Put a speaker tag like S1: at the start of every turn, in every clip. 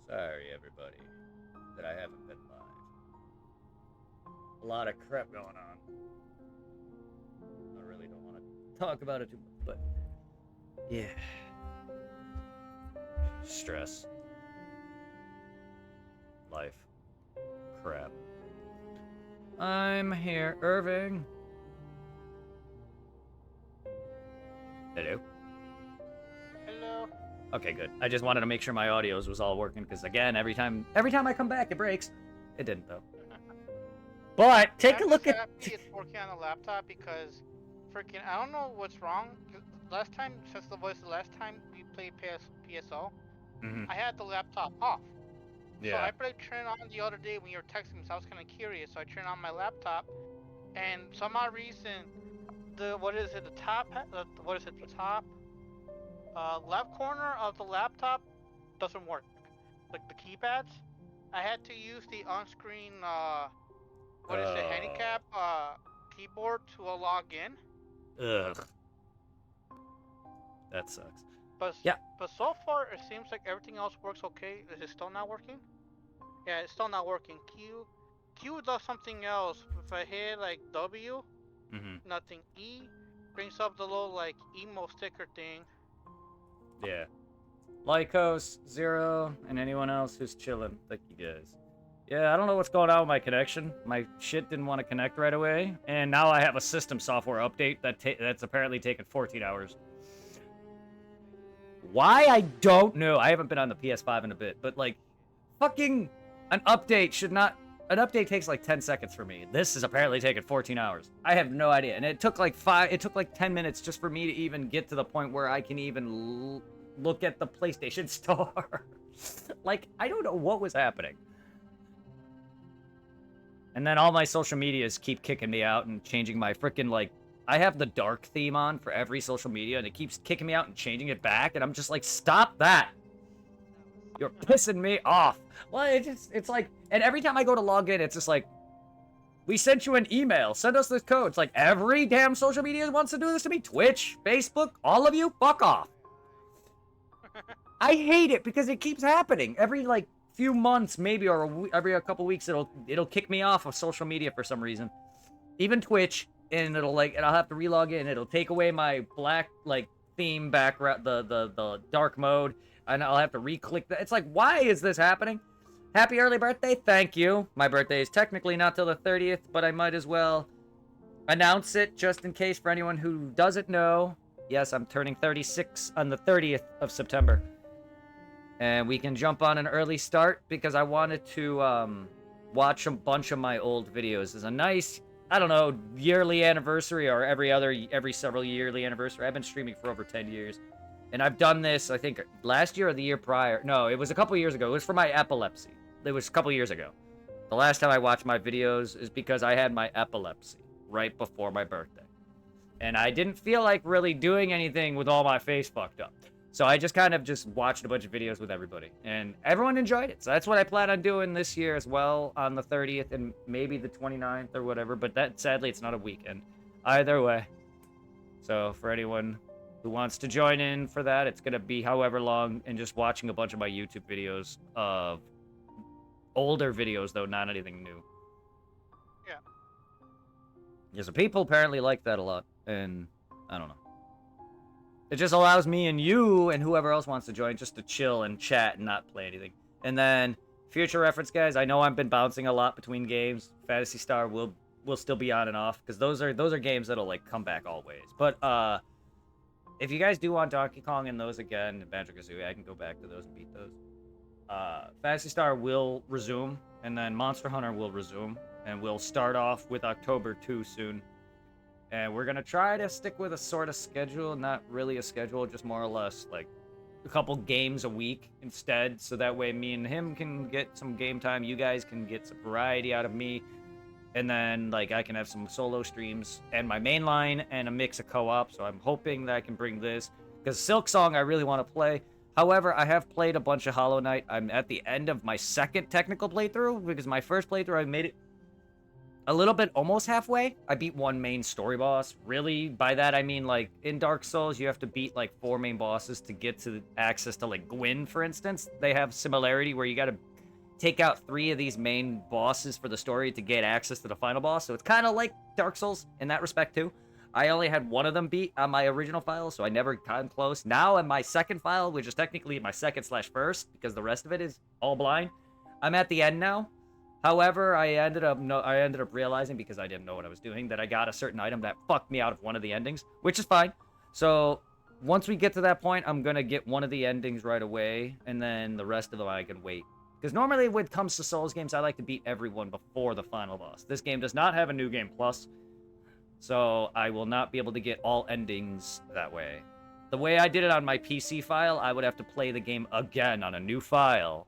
S1: Sorry, everybody, that I haven't been live. A lot of crap going on. I really don't want to talk about it too much, but yeah. Stress. Life. Crap. I'm here, Irving. Hello?
S2: Hello.
S1: Okay, good. I just wanted to make sure my audios was all working, because again, every time I come back, it breaks. It didn't, though. But take a look at.
S2: Happy it's working on a laptop because, freaking, I don't know what's wrong. Last time, since the last time we played PSO, I had the laptop off.
S1: Yeah.
S2: So I tried to turn it on the other day when you were texting me. So I was kind of curious. So I turned on my laptop, and some odd reason, the top left corner of the laptop doesn't work. Like the keypads, I had to use the on-screen handicap keyboard to log in.
S1: Ugh. That sucks.
S2: But
S1: yeah.
S2: But so far it seems like everything else works okay. Is it still not working? Yeah, it's still not working. Q does something else. If I hit like W, nothing. E brings up the little like emo sticker thing.
S1: Yeah. Lycos, Zero, and anyone else who's chilling. Thank you guys. Yeah, I don't know what's going on with my connection. My shit didn't want to connect right away, and now I have a system software update that's apparently taken 14 hours. Why? I don't know. I haven't been on the PS5 in a bit, but like, fucking an update should not. An update takes like 10 seconds for me. This is apparently taking 14 hours. I have no idea, and it took like 10 minutes just for me to even get to the point where I can even look at the PlayStation Store. Like, I don't know what was happening. And then all my social medias keep kicking me out and changing my freaking, like, I have the dark theme on for every social media, and it keeps kicking me out and changing it back, and I'm just like, stop that! You're pissing me off. Well, it's like, and every time I go to log in, it's just like, we sent you an email, send us this code. It's like, every damn social media wants to do this to me. Twitch, Facebook, all of you, fuck off. I hate it because it keeps happening. Every, like, few months, maybe, or every a couple weeks, it'll kick me off of social media for some reason. Even Twitch, and and I'll have to relog in. It'll take away my black, like, theme background, the dark mode, and I'll have to re-click that. It's like, why is this happening? Happy early birthday, thank you. My birthday is technically not till the 30th, but I might as well announce it just in case for anyone who doesn't know. Yes, I'm turning 36 on the 30th of September. And we can jump on an early start because I wanted to watch a bunch of my old videos. As a nice, I don't know, yearly anniversary or every several yearly anniversary. I've been streaming for over 10 years. And I've done this, I think, last year or the year prior. No, it was a couple years ago. It was for my epilepsy. It was a couple years ago. The last time I watched my videos is because I had my epilepsy right before my birthday. And I didn't feel like really doing anything with all my face fucked up. So I just kind of just watched a bunch of videos with everybody. And everyone enjoyed it. So that's what I plan on doing this year as well on the 30th and maybe the 29th or whatever. But that, sadly, it's not a weekend. Either way. So for anyone who wants to join in for that, it's going to be however long, and just watching a bunch of my YouTube videos of older videos, though, not anything new.
S2: Yeah.
S1: Yeah, so people apparently like that a lot, and I don't know. It just allows me and you and whoever else wants to join just to chill and chat and not play anything. And then, future reference, guys, I know I've been bouncing a lot between games. Phantasy Star will still be on and off, because those are games that'll, like, come back always. But, if you guys do want Donkey Kong and those again, and Banjo-Kazooie, I can go back to those and beat those. Phantasy Star will resume, and then Monster Hunter will resume, and we'll start off with October 2 soon. And we're going to try to stick with a sort of schedule, not really a schedule, just more or less, like, a couple games a week instead, so that way me and him can get some game time, you guys can get some variety out of me, and then, like, I can have some solo streams and my main line and a mix of co-op. So I'm hoping that I can bring this, because Silksong I really want to play. However, I have played a bunch of Hollow Knight. I'm at the end of my second technical playthrough, because my first playthrough I made it a little bit, almost halfway. I beat one main story boss. Really, by that I mean, like, in Dark Souls, you have to beat, like, 4 main bosses to get to access to, like, Gwyn, for instance. They have similarity where you gotta take out 3 of these main bosses for the story to get access to the final boss. So it's kind of like Dark Souls in that respect, too. I only had one of them beat on my original file, so I never got close. Now, in my second file, which is technically my second/first, because the rest of it is all blind, I'm at the end now. However, I ended up realizing, because I didn't know what I was doing, that I got a certain item that fucked me out of one of the endings, which is fine. So once we get to that point, I'm gonna get one of the endings right away, and then the rest of them I can wait. Because normally when it comes to Souls games, I like to beat everyone before the final boss. This game does not have a New Game Plus, so I will not be able to get all endings that way. The way I did it on my PC file, I would have to play the game again on a new file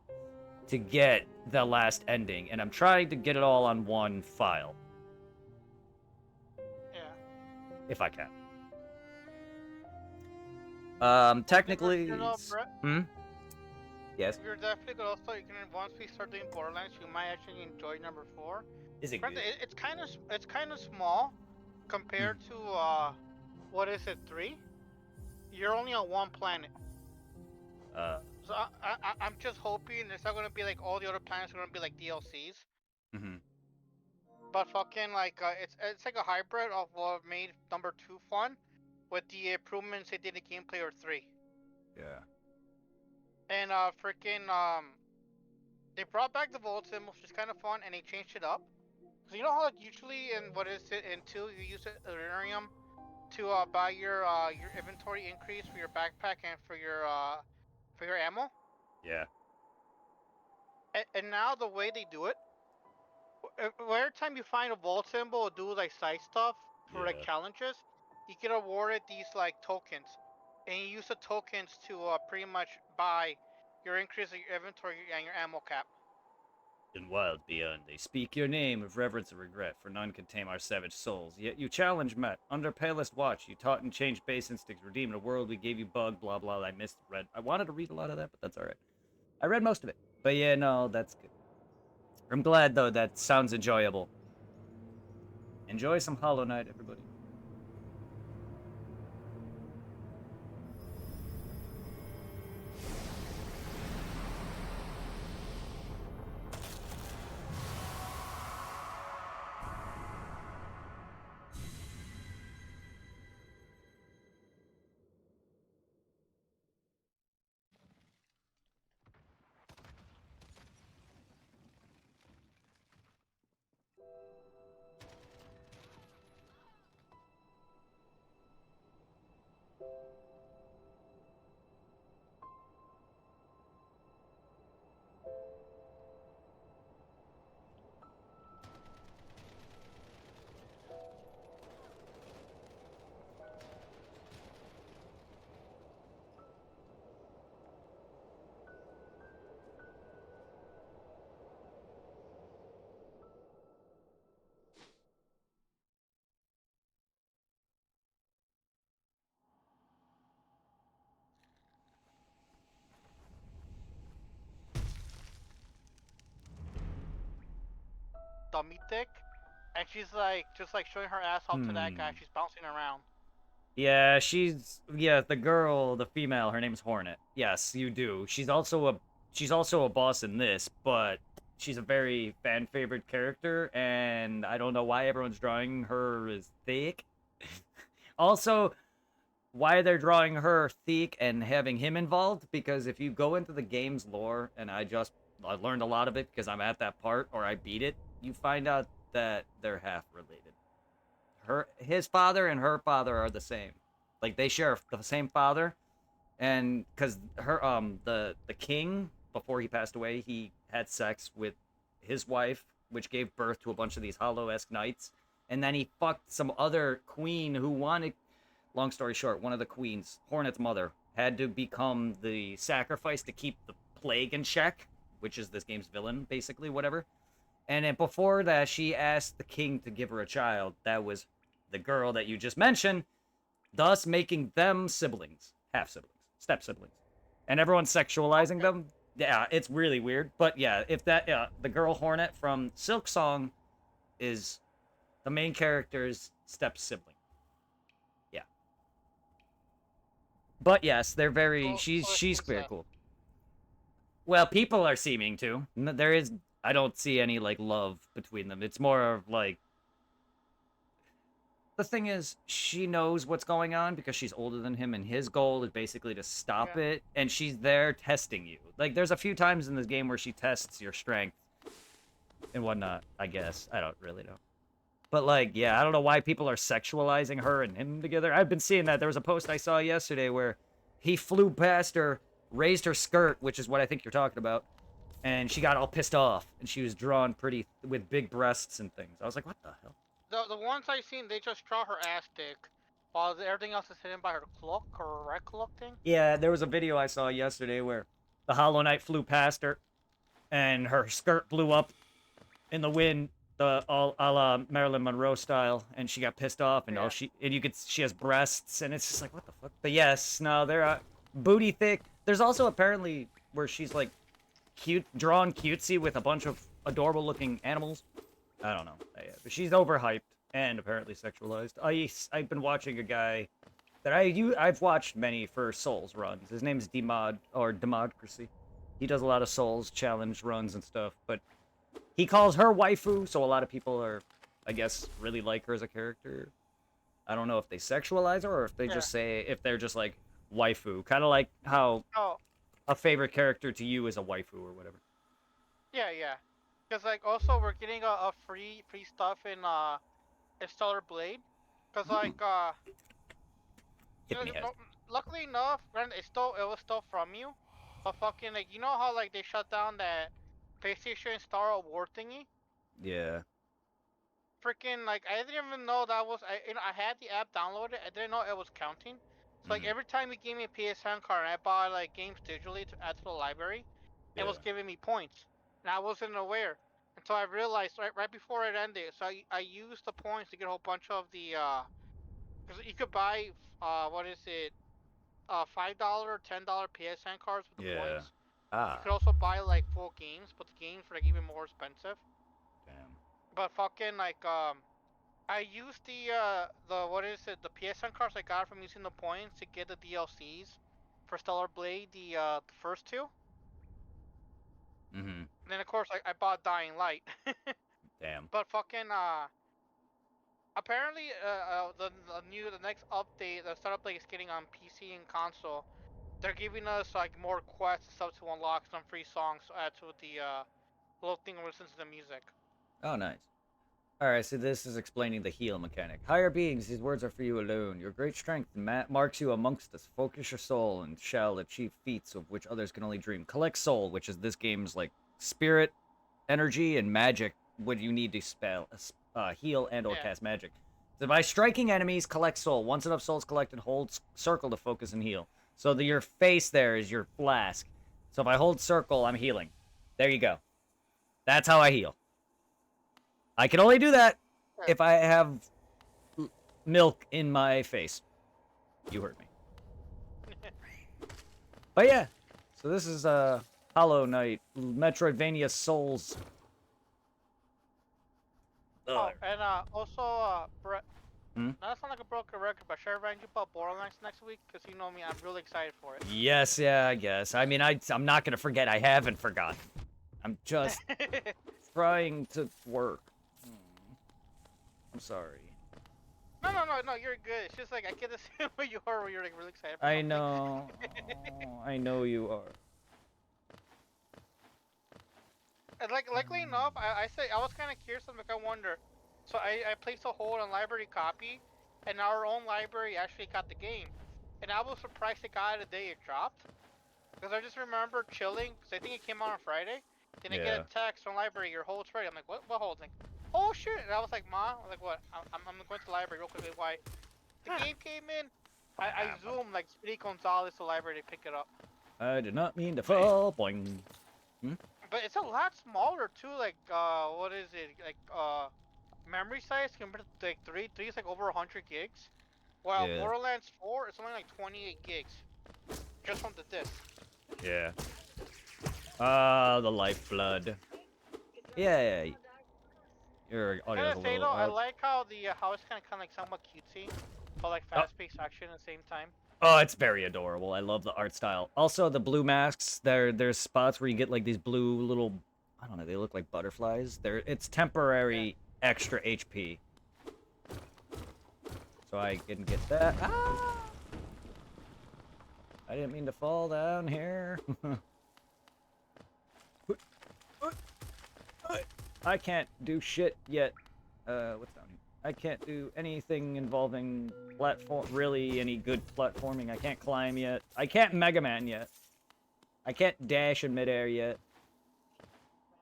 S1: to get the last ending, and I'm trying to get it all on one file.
S2: Yeah.
S1: If I can. Technically... Yes?
S2: You're definitely gonna also, once we start doing Borderlands, you might actually enjoy number 4.
S1: Is it good?
S2: It's kind of small compared to, what is it, 3? You're only on one planet. So I'm just hoping it's not gonna be like all the other planets are gonna be like DLCs. But fucking like it's like a hybrid of what made number 2 fun, with the improvements they did in gameplay or 3.
S1: Yeah.
S2: And they brought back the Vault Sim, which is kind of fun, and they changed it up. So you know how like usually in in 2 you use Ethereum to buy your inventory increase for your backpack and for your ammo?
S1: Yeah.
S2: And now the way they do it, every time you find a vault symbol or do like side stuff for like challenges, you get awarded these like tokens, and you use the tokens to pretty much buy your increase of your inventory and your ammo cap.
S1: In Wild Beyond, they speak your name with reverence and regret, for none can tame our savage souls. Yet you challenge Met. Under palest watch, you taught and changed base instincts, redeemed a world we gave you bug, blah blah. I read. I wanted to read a lot of that, but that's alright. I read most of it. But yeah, no, that's good. I'm glad, though, that sounds enjoyable. Enjoy some Hollow Knight, everybody.
S2: Dummy thick, and she's like just like showing her ass off to that guy. She's bouncing around.
S1: Yeah, the girl, the female, her name's Hornet. Yes, you do. She's also a boss in this, but she's a very fan favorite character, and I don't know why everyone's drawing her as thick. Also, why they're drawing her thick and having him involved, because if you go into the game's lore, and I learned a lot of it because I'm at that part, or I beat it, you find out that they're half related. His father and her father are the same. Like, they share the same father, and because the king, before he passed away, he had sex with his wife, which gave birth to a bunch of these Hollow-esque knights, and then he fucked some other queen who wanted. Long story short, one of the queens, Hornet's mother, had to become the sacrifice to keep the plague in check, which is this game's villain, basically, whatever. And then before that, she asked the king to give her a child. That was the girl that you just mentioned, thus making them siblings, half-siblings, step-siblings. And everyone's sexualizing them. Yeah, it's really weird. But yeah, if that, the girl Hornet from Silksong is the main character's step sibling. Yeah. But yes, they're very. She's very cool. Well, people are seeming to. There is. I don't see any like love between them. It's more of like. The thing is, she knows what's going on because she's older than him, and his goal is basically to stop it, and she's there testing you. Like, there's a few times in this game where she tests your strength and whatnot, I guess. I don't really know. But, like, yeah, I don't know why people are sexualizing her and him together. I've been seeing that. There was a post I saw yesterday where he flew past her, raised her skirt, which is what I think you're talking about, and she got all pissed off, and she was drawn pretty with big breasts and things. I was like, what the hell?
S2: The ones I seen, they just draw her ass dick, while everything else is hidden by her cloak or red cloak thing.
S1: Yeah, there was a video I saw yesterday where the Hollow Knight flew past her, and her skirt blew up in the wind, a la Marilyn Monroe style, and she got pissed off, and she has breasts, and it's just like, what the fuck? But yes, no, they're booty thick. There's also apparently where she's like drawn cutesy with a bunch of adorable looking animals. I don't know. But she's overhyped and apparently sexualized. I've been watching a guy that I've watched many for Souls runs. His name's Demod or Democracy. He does a lot of Souls challenge runs and stuff, but he calls her waifu, so a lot of people are, I guess, really like her as a character. I don't know if they sexualize her or if they just say if they're just like waifu, kind of like how a favorite character to you is a waifu or whatever.
S2: Yeah. Because, like, also, we're getting a free stuff in Stellar Blade. Because, like, luckily enough, it was still from you. But fucking, like, you know how, like, they shut down that PlayStation Star Award thingy?
S1: Yeah.
S2: Freaking, like, I didn't even know that was, I had the app downloaded, I didn't know it was counting. So, like, every time you gave me a PSN card and I bought, like, games digitally to add to the library, it was giving me points. And I wasn't aware until I realized right before it ended. So I used the points to get a whole bunch of the because you could buy what is it, $5 or $10 PSN cards with the points. You could also buy like full games, but the games were like even more expensive.
S1: Damn.
S2: But fucking like I used the what is it, the PSN cards I got from using the points to get the DLCs for Stellar Blade, the first two.
S1: And
S2: then of course I bought Dying Light.
S1: Damn.
S2: But fucking apparently the next update, the Startup Blade is getting on PC and console. They're giving us like more quests and stuff to unlock some free songs to add to the little thing where it listens to the music.
S1: Oh, nice. Alright, so this is explaining the heal mechanic. Higher beings, these words are for you alone. Your great strength marks you amongst us. Focus your soul and shall achieve feats of which others can only dream. Collect soul, which is this game's like spirit, energy, and magic. What you need to heal and or cast magic. So by striking enemies, collect soul. Once enough souls collected, hold circle to focus and heal. So your face there is your flask. So if I hold circle, I'm healing. There you go. That's how I heal. I can only do that if I have milk in my face. You heard me. But yeah, so this is Hollow Knight, Metroidvania Souls.
S2: Oh, and also, Brett, that sounds like a broken record, but should I remind you about Borderlands next week? Because you know me, I'm really excited for it.
S1: Yes, yeah, I guess. I mean, I'm not going to forget. I haven't forgotten. I'm just trying to work. I'm sorry.
S2: No, you're good. It's just like I get the same way you are when you're like really excited for
S1: I know. I know you are.
S2: And like, luckily enough, I was kind of curious. I'm like, I wonder. So I placed a hold on library copy, and our own library actually got the game. And I was surprised it got it the day it dropped. Because I just remember chilling, because I think it came out on Friday. Then I get a text from library, your hold's ready. I'm like, what holding? Oh shit! And I was like, Ma, I'm like, what? I'm going to the library real quickly. Why? The game came in. I zoomed like Speedy Gonzalez to the library to pick it up.
S1: I did not mean to fall. Boing.
S2: But it's a lot smaller too. Like, what is it? Like, memory size compared to like 3 is like over 100 gigs. While Borderlands 4 is only like 28 gigs, just from the disc.
S1: Yeah. The lifeblood. Yeah. Your
S2: I
S1: audio's
S2: gotta
S1: a
S2: say
S1: little
S2: though, I
S1: out.
S2: like how the how it's kind of like somewhat cutesy, but like
S1: Oh.
S2: fast-paced action at the same time.
S1: Oh, it's very adorable. I love the art style. Also, the blue masks. There's spots where you get like these blue little, I don't know, they look like butterflies. It's temporary extra HP. So I can get that. Ah! I didn't mean to fall down here. I can't do shit yet. What's down here? I can't do anything involving really any good platforming. I can't climb yet. I can't Mega Man yet. I can't dash in midair yet.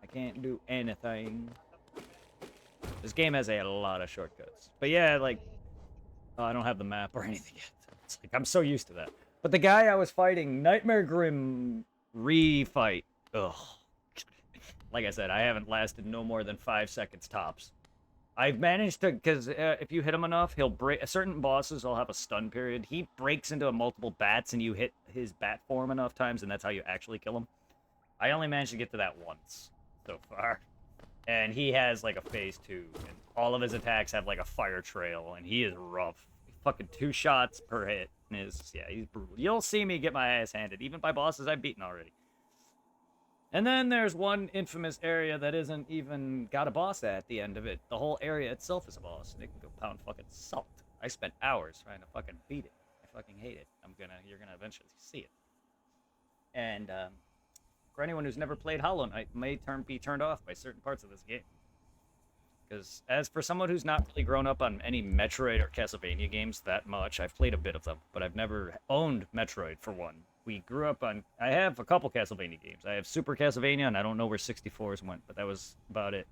S1: I can't do anything. This game has a lot of shortcuts. But yeah, like, oh, I don't have the map or anything yet. It's like, I'm so used to that. But the guy I was fighting, Nightmare Grim refight. Ugh. Like I said, I haven't lasted no more than 5 seconds tops. I've managed to, because if you hit him enough, he'll break. Certain bosses will have a stun period. He breaks into multiple bats, and you hit his bat form enough times, and that's how you actually kill him. I only managed to get to that once so far. And he has like a phase 2, and all of his attacks have like a fire trail, and he is rough. Fucking 2 shots per hit. And yeah, he's brutal. You'll see me get my ass handed, even by bosses I've beaten already. And then there's one infamous area that isn't even got a boss at the end of it. The whole area itself is a boss, and it can go pound fucking salt. I spent hours trying to fucking beat it. I fucking hate it. You're gonna eventually see it. And for anyone who's never played Hollow Knight, may be turned off by certain parts of this game. Because as for someone who's not really grown up on any Metroid or Castlevania games that much, I've played a bit of them, but I've never owned Metroid for one. We grew up on. I have a couple Castlevania games. I have Super Castlevania, and I don't know where 64s went, but that was about it.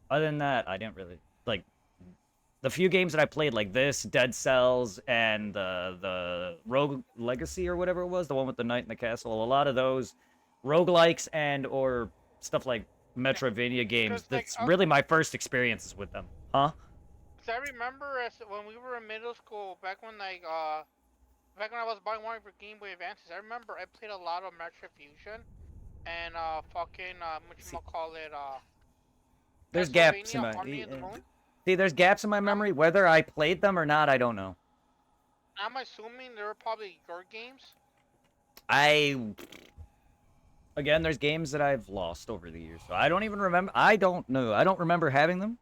S1: Other than that, I didn't really like the few games that I played, like this, Dead Cells, and the Rogue Legacy or whatever it was, the one with the knight in the castle. A lot of those roguelikes and or stuff like Metroidvania games. That's really my first experiences with them, huh?
S2: Cause I remember when we were in middle school, back when I was buying one for Game Boy Advances, I remember I played a lot of Metroid Fusion and
S1: There's gaps in my see. There's gaps in my memory. Whether I played them or not, I don't know.
S2: I'm assuming they were probably your games.
S1: Again, there's games that I've lost over the years, so I don't even remember. I don't know. I don't remember having them.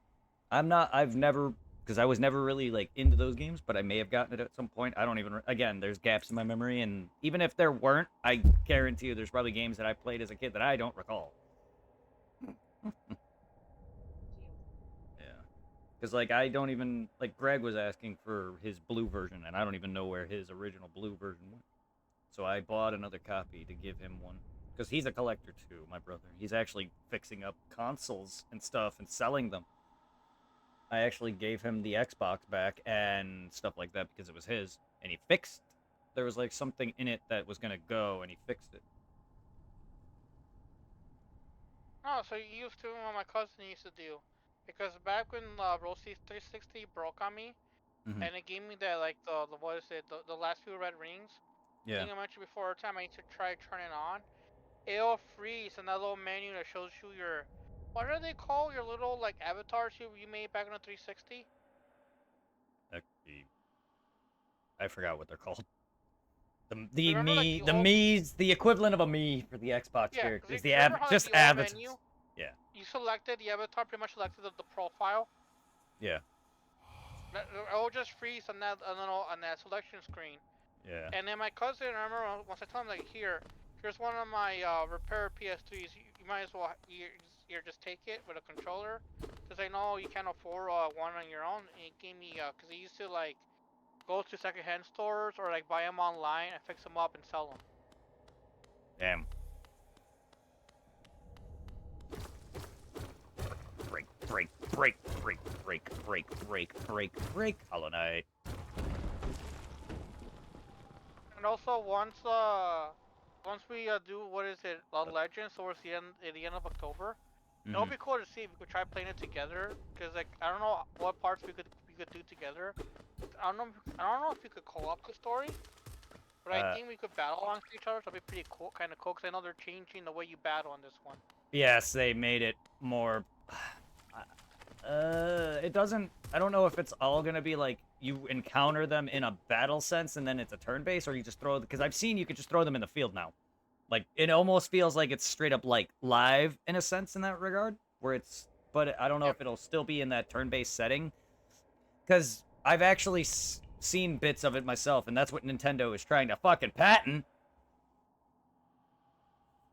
S1: I've never, because I was never really like into those games, but I may have gotten it at some point. I don't even. Again, there's gaps in my memory, and even if there weren't, I guarantee you, there's probably games that I played as a kid that I don't recall. Yeah, because like I don't even like Greg was asking for his blue version, and I don't even know where his original blue version went. So I bought another copy to give him one. Because he's a collector too, my brother. He's actually fixing up consoles and stuff and selling them. I actually gave him the Xbox back and stuff like that because it was his. And he fixed. There was like something in it that was going to go, and he fixed it.
S2: Oh, so you used to what my cousin used to do. Because back when Rosie 360 broke on me, and it gave me that, like, what is it, the last few red rings?
S1: Yeah.
S2: I think I mentioned before, every time I need to try to turn it on, it'll freeze in that little menu that shows you your, what do they call your little like avatars you made back on the 360?
S1: I forgot what they're called. The equivalent of a me for the Xbox character is just avatars. Yeah.
S2: You selected the avatar, pretty much selected the profile.
S1: Yeah.
S2: It will just freeze on that selection screen.
S1: Yeah.
S2: And then my cousin, I remember once I told him, like, here's one of my repair PS3s. You might as well just take it with a controller, because I know you can't afford one on your own. And he gave me because he used to like go to secondhand stores or like buy them online and fix them up and sell them.
S1: Damn. Break. Hollow Knight.
S2: And also once we do Legends towards the end of October, it'll be cool to see if we could try playing it together. Cause like I don't know what parts we could do together. I don't know if we could co-op the story, but I think we could battle on each other. So it'd be pretty cool, kind of cool. Cause I know they're changing the way you battle on this one.
S1: Yes, they made it more. It doesn't. I don't know if it's all gonna be like you encounter them in a battle sense and then it's a turn base, or you just throw. Because I've seen you could just throw them in the field now. Like it almost feels like it's straight up like live in a sense in that regard, where it's. But I don't know if it'll still be in that turn-based setting, because I've actually seen bits of it myself, and that's what Nintendo is trying to fucking patent.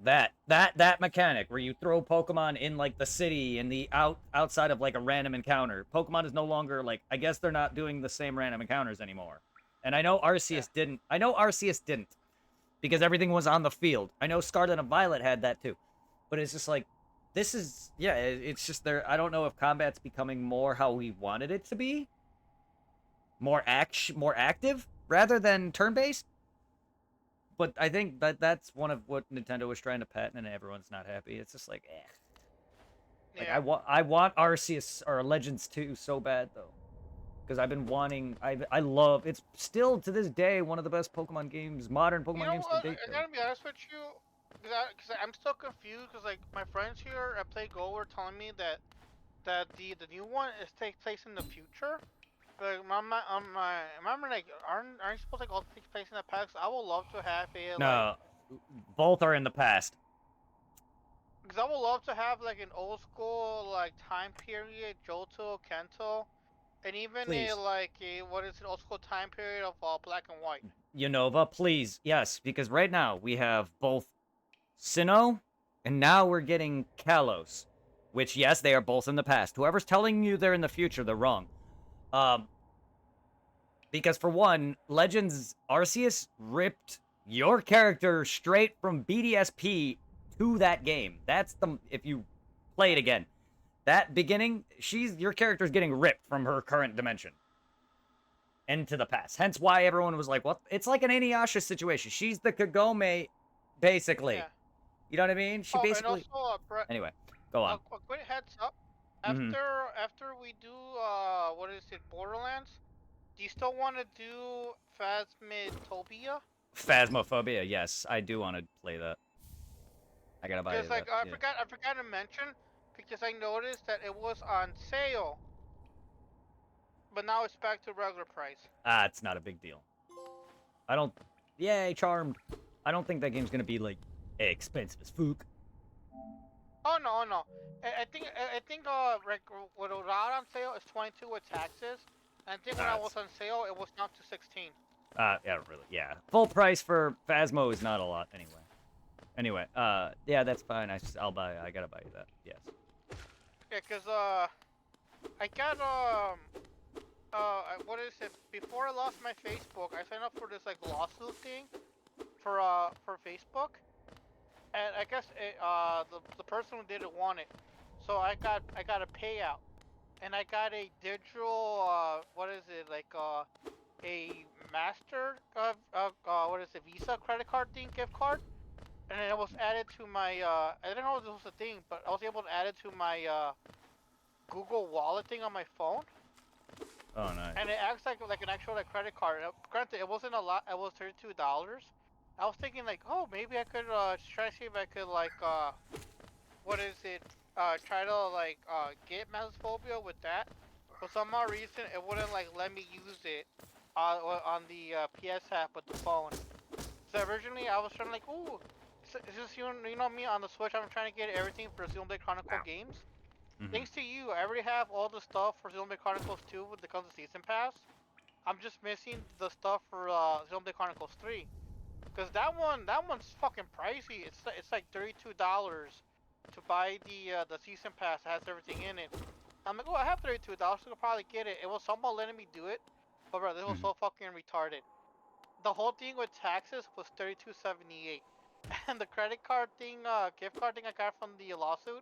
S1: That mechanic where you throw Pokemon in like the city and the outside of like a random encounter. Pokemon is no longer like, I guess they're not doing the same random encounters anymore. And I know Arceus didn't. I know Arceus didn't because everything was on the field. I know Scarlet and Violet had that too. But it's just like this is it's just there. I don't know if combat's becoming more how we wanted it to be. More active rather than turn-based. But I think that's one of what Nintendo was trying to patent, and everyone's not happy. It's just like, eh. Like I want Arceus or Legends 2 so bad though, because I've been wanting. I love. It's still to this day one of the best Pokemon games, modern Pokemon games to date.
S2: I gotta be honest with you, because I'm still confused. Because like my friends here at Play Go were telling me that the new one is take place in the future. Like, remember, like, aren't you supposed to like all take place in the past? I would love to have a
S1: no, both are in the past.
S2: Because I would love to have like an old school like time period, Johto, Kanto, and even
S1: Please.
S2: a old school time period of black and white.
S1: Unova, please, yes, because right now we have both Sinnoh, and now we're getting Kalos, which yes, they are both in the past. Whoever's telling you they're in the future, they're wrong. Because for one, Legends Arceus ripped your character straight from BDSP to that game. That's the if you play it again. That beginning, your character's getting ripped from her current dimension into the past. Hence why everyone was like, what? It's like an Inuyasha situation. She's the Kagome, basically.
S2: Yeah.
S1: You know what I mean? She basically...
S2: And also,
S1: anyway, go on.
S2: A quick heads up. After we do, Borderlands, do you still want to do Phasmophobia?
S1: Phasmophobia, yes. I do want to play that. I gotta buy it.
S2: Because, I forgot to mention, because I noticed that it was on sale. But now it's back to regular price.
S1: It's not a big deal. Yay, Charmed. I don't think that game's gonna be, like, expensive as fuck.
S2: Oh, no. I think what was out on sale is 22 with taxes. And I think when I was on sale, it was down to 16.
S1: Yeah, really, yeah. Full price for Phasmo is not a lot, anyway. Yeah, that's fine. I gotta buy you that, yes.
S2: Yeah, because, I got, before I lost my Facebook, I signed up for this, like, lawsuit thing for Facebook. And I guess the person who did it won it, so I got a payout, and I got a digital a Master Visa credit card thing, gift card, and it was added to my I didn't know this was a thing, but I was able to add it to my Google Wallet thing on my phone.
S1: Oh, nice.
S2: And it acts like an actual credit card. Granted, it wasn't a lot. It was $32. I was thinking like, oh, maybe I could try to see if I could try to get Phasmophobia with that. For some odd reason, it wouldn't let me use it on the PS app with the phone. So originally, I was trying to ooh, it's just you know me on the Switch. I'm trying to get everything for Xenoblade Chronicle games. Thanks to you, I already have all the stuff for Xenoblade Chronicles 2 when it comes to Season Pass. I'm just missing the stuff for Xenoblade Chronicles 3. Because that one's fucking pricey. It's like $32 to buy the Season Pass that has everything in it. I'm like, oh, I have $32, so I'll probably get it. It was somehow letting me do it, but bro, this was so fucking retarded. The whole thing with taxes was $32.78, and the credit card thing, gift card thing I got from the lawsuit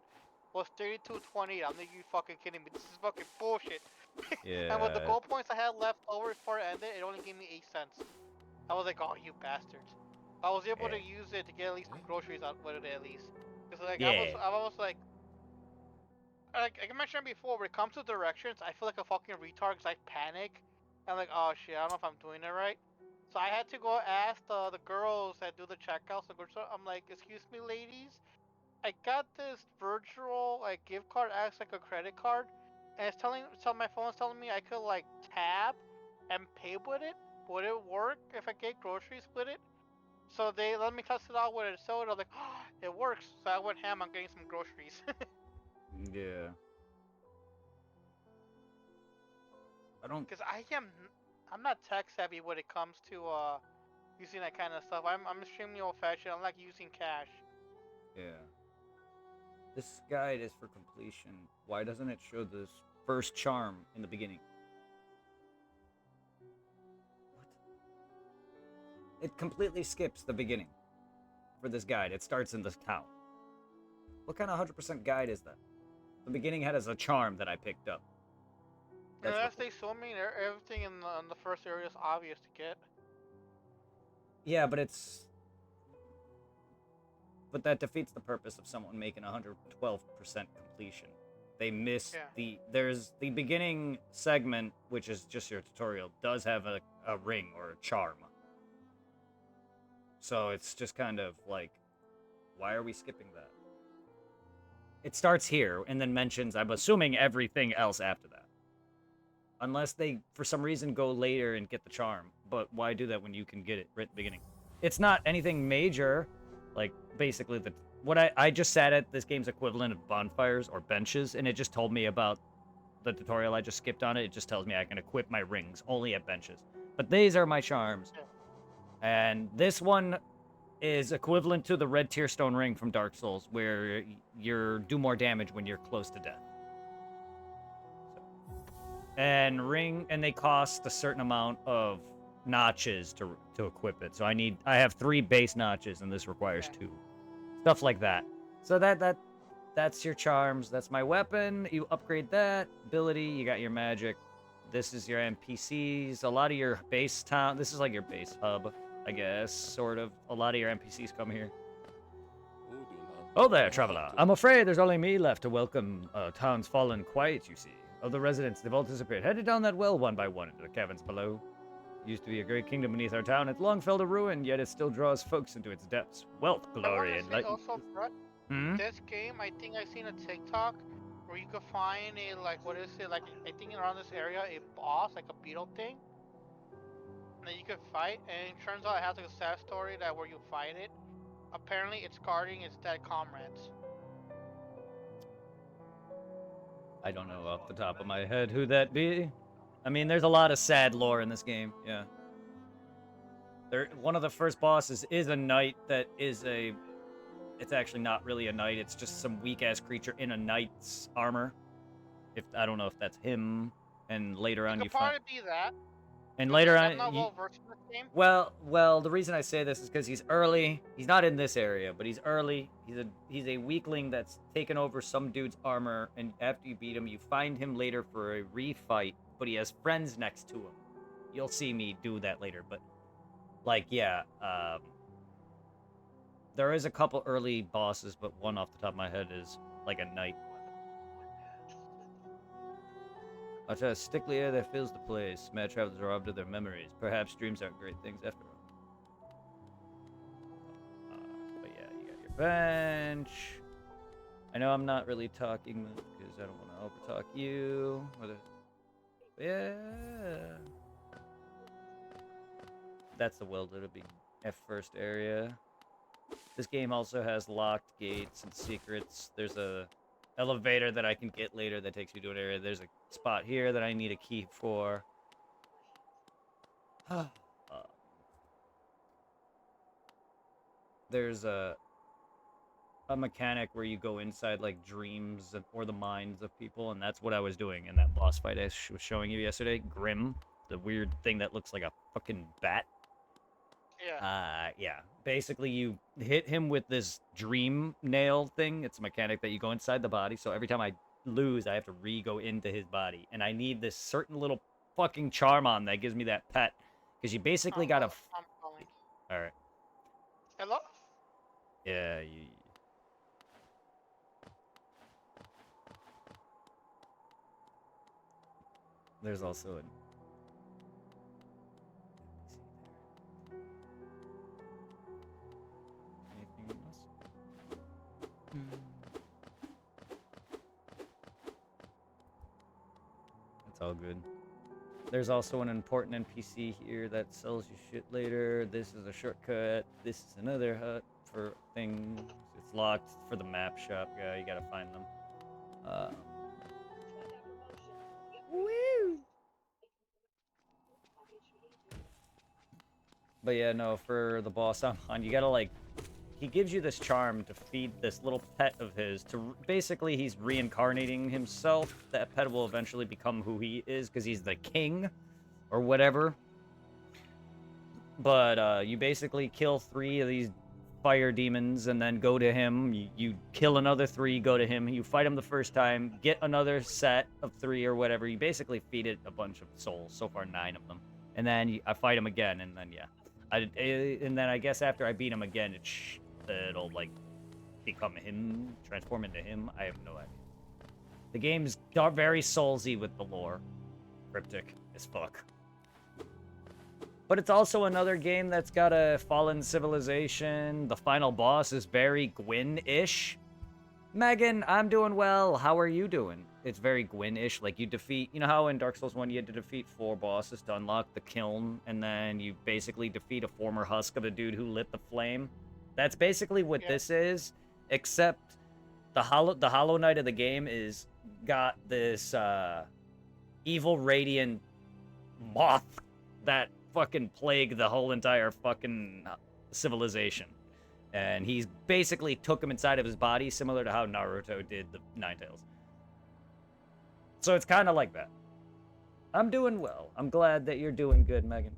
S2: was $32.28. I'm like, you fucking kidding me? This is fucking bullshit.
S1: Yeah.
S2: And with the gold points I had left over before it ended, it only gave me 8 cents. I was like, oh, you bastards. I was able to use it to get at least some groceries out with it at least. Because I was like I mentioned before, when it comes to directions, I feel like a fucking retard because I panic. I'm like, oh shit, I don't know if I'm doing it right. So I had to go ask the girls that do the checkouts. I'm like, excuse me, ladies, I got this virtual gift card acts like a credit card. and it's telling, so my phone's telling me I could like tab and pay with it. Would it work if I get groceries with it? So they let me test it out with a soda. Like, oh, it works. So I went ham on getting some groceries.
S1: Yeah. I don't.
S2: Cause I'm not tech savvy when it comes to using that kind of stuff. I'm extremely old fashioned. I like using cash.
S1: Yeah. This guide is for completion. Why doesn't it show this first charm in the beginning? What? It completely skips the beginning for this guide. It starts in this town. What kind of 100% guide is that? The beginning had as a charm that I picked up.
S2: And as they show me, everything in the first area is obvious to get.
S1: Yeah, but it's... But that defeats the purpose of someone making 112% completion. They miss there's the beginning segment, which is just your tutorial, does have a ring or a charm. So it's just kind of like, why are we skipping that? It starts here and then mentions, I'm assuming, everything else after that. Unless they, for some reason, go later and get the charm. But why do that when you can get it right at the beginning? It's not anything major. Like, basically, I just sat at this game's equivalent of bonfires or benches, and it just told me about the tutorial I just skipped on it. It just tells me I can equip my rings only at benches. But these are my charms. And this one is equivalent to the red tier stone ring from Dark Souls, where you do more damage when you're close to death. And they cost a certain amount of notches to equip it. So I have 3 base notches, and this requires 2. Stuff like that. So that's your charms. That's my weapon. You upgrade that ability. You got your magic. This is your NPCs. A lot of your base town. This is like your base hub, I guess, sort of. A lot of your NPCs come here. Oh there, traveler. I'm afraid there's only me left to welcome town's fallen quiet, you see. Of the residents, they've all disappeared. Headed down that well one by one into the caverns below. Used to be a great kingdom beneath our town. It's long fell to ruin, yet it still draws folks into its depths. Wealth, glory, and light.
S2: Also, Brett, this game, I think I've seen a TikTok where you could find a, like, what is it, like, I think around this area, a boss, like a beetle thing, that you could fight, and it turns out it has like a sad story that where you fight it, apparently it's guarding its dead comrades.
S1: I don't know off the top of my head who that be. I mean, there's a lot of sad lore in this game, yeah. One of the first bosses is a knight that is it's actually not really a knight, it's just some weak-ass creature in a knight's armor. I don't know if that's him, and later on you find...
S2: It could probably be that.
S1: And later on...
S2: I'm not well versed in this game.
S1: Well, the reason I say this is because he's early. He's not in this area, but he's early. He's a weakling that's taken over some dude's armor, and after you beat him, you find him later for a refight, but he has friends next to him. You'll see me do that later, but... Like, yeah, there is a couple early bosses, but one off the top of my head is, like, a knight. Much a stickly air that fills the place. Mad travelers are robbed of their memories. Perhaps dreams aren't great things after all. But yeah, you got your bench. I know I'm not really talking because I don't want to overtalk you. Yeah. That's the well that'll be F1st area. This game also has locked gates and secrets. There's a elevator that I can get later that takes me to an area. There's a spot here that I need a key for. There's a mechanic where you go inside like dreams or the minds of people, and that's what I was doing in that boss fight I was showing you yesterday. Grim, the weird thing that looks like a fucking bat.
S2: Yeah.
S1: Yeah. Basically, you hit him with this dream nail thing. It's a mechanic that you go inside the body. So every time I lose, I have to re-go into his body. And I need this certain little fucking charm on that gives me that pet. Because you basically gotta...
S2: I'm calling.
S1: Alright.
S2: Hello?
S1: Yeah, There's also an... all good. There's also an important NPC here that sells you shit later. This is a shortcut. This is another hut for things. It's locked for the map shop. Yeah, you gotta find them. Woo! But yeah, no, for the boss I'm on, you gotta like... He gives you this charm to feed this little pet of his to... Basically, he's reincarnating himself. That pet will eventually become who he is because he's the king or whatever. But you basically kill 3 of these fire demons and then go to him. You kill another 3, go to him. You fight him the first time, get another set of 3 or whatever. You basically feed it a bunch of souls. So far, 9 of them. And then I fight him again, and then, yeah. And then I guess after I beat him again, it'll, like, become him, transform into him. I have no idea. The game's very soulsy with the lore. Cryptic as fuck. But it's also another game that's got a fallen civilization. The final boss is very Gwyn-ish. Megan, I'm doing well. How are you doing? It's very Gwyn-ish. Like, you defeat... You know how in Dark Souls 1 you had to defeat 4 bosses to unlock the kiln, and then you basically defeat a former husk of a dude who lit the flame? That's basically what this is, except the Hollow Knight of the game is got this evil radiant moth that fucking plague the whole entire fucking civilization. And he's basically took him inside of his body, similar to how Naruto did the Ninetales. So it's kind of like that. I'm doing well. I'm glad that you're doing good, Megan.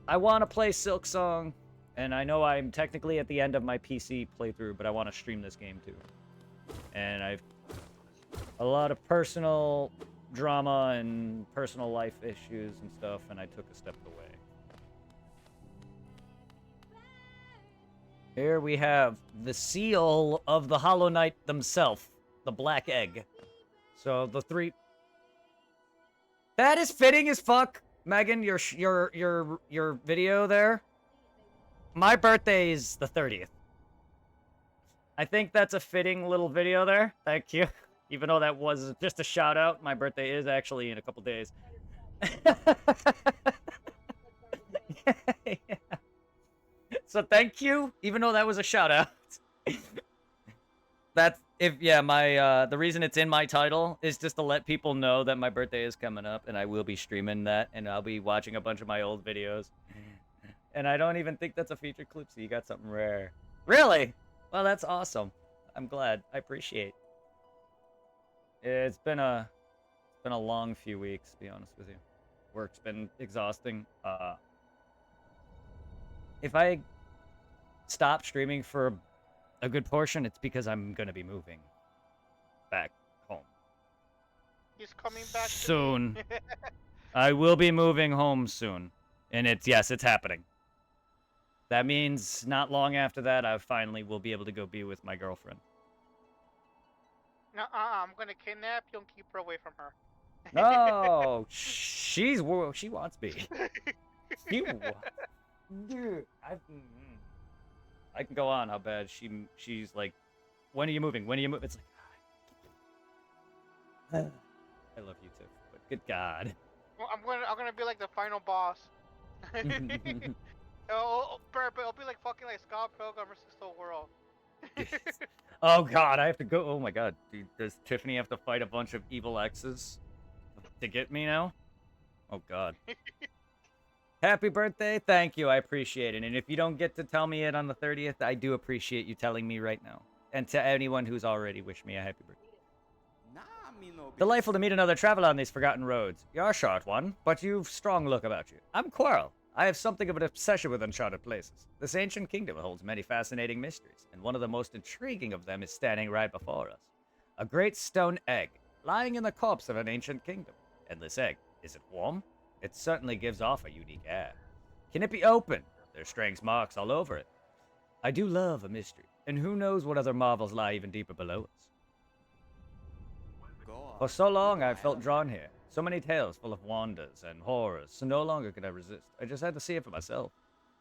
S1: I want to play Silksong, and I know I'm technically at the end of my PC playthrough, but I want to stream this game too. And I've a lot of personal drama and personal life issues and stuff, and I took a step away. Here we have the seal of the Hollow Knight themselves, the black egg. So the 3... That is fitting as fuck, Megan, your video there. My birthday is the 30th. I think that's a fitting little video there. Thank you. Even though that was just a shout out, my birthday is actually in a couple days. Yeah. So thank you, even though that was a shout out. The reason it's in my title is just to let people know that my birthday is coming up, and I will be streaming that, and I'll be watching a bunch of my old videos. And I don't even think that's a featured clip, so you got something rare. Really? Well, that's awesome. I'm glad. I appreciate. It's been a long few weeks, to be honest with you. Work's been exhausting. If I stop streaming for a good portion, it's because I'm gonna be moving back home.
S2: He's coming back
S1: soon. I will be moving home soon, and it's happening. That means not long after that, I finally will be able to go be with my girlfriend.
S2: No, I'm gonna kidnap you and keep her away from her.
S1: No, she wants me. Dude, I can go on how bad she's like, when are you moving? When are you moving? It's like, I love you too, but good God.
S2: Well, I'm gonna be like the final boss. It'll be like fucking like Scott Pilgrim versus the World.
S1: Oh God, I have to go. Oh my God, dude, does Tiffany have to fight a bunch of evil exes to get me now? Oh God. Happy birthday. Thank you. I appreciate it. And if you don't get to tell me it on the 30th, I do appreciate you telling me right now. And to anyone who's already wished me a happy birthday. Delightful to meet another traveler on these forgotten roads. You're a short one, but you've strong look about you. I'm Quarrel. I have something of an obsession with uncharted places. This ancient kingdom holds many fascinating mysteries, and one of the most intriguing of them is standing right before us. A great stone egg, lying in the corpse of an ancient kingdom. And this egg, is it warm? It certainly gives off a unique air. Can it be opened? There's strange marks all over it. I do love a mystery, and who knows what other marvels lie even deeper below us. For so long I've felt drawn here. So many tales full of wonders and horrors, so no longer could I resist. I just had to see it for myself.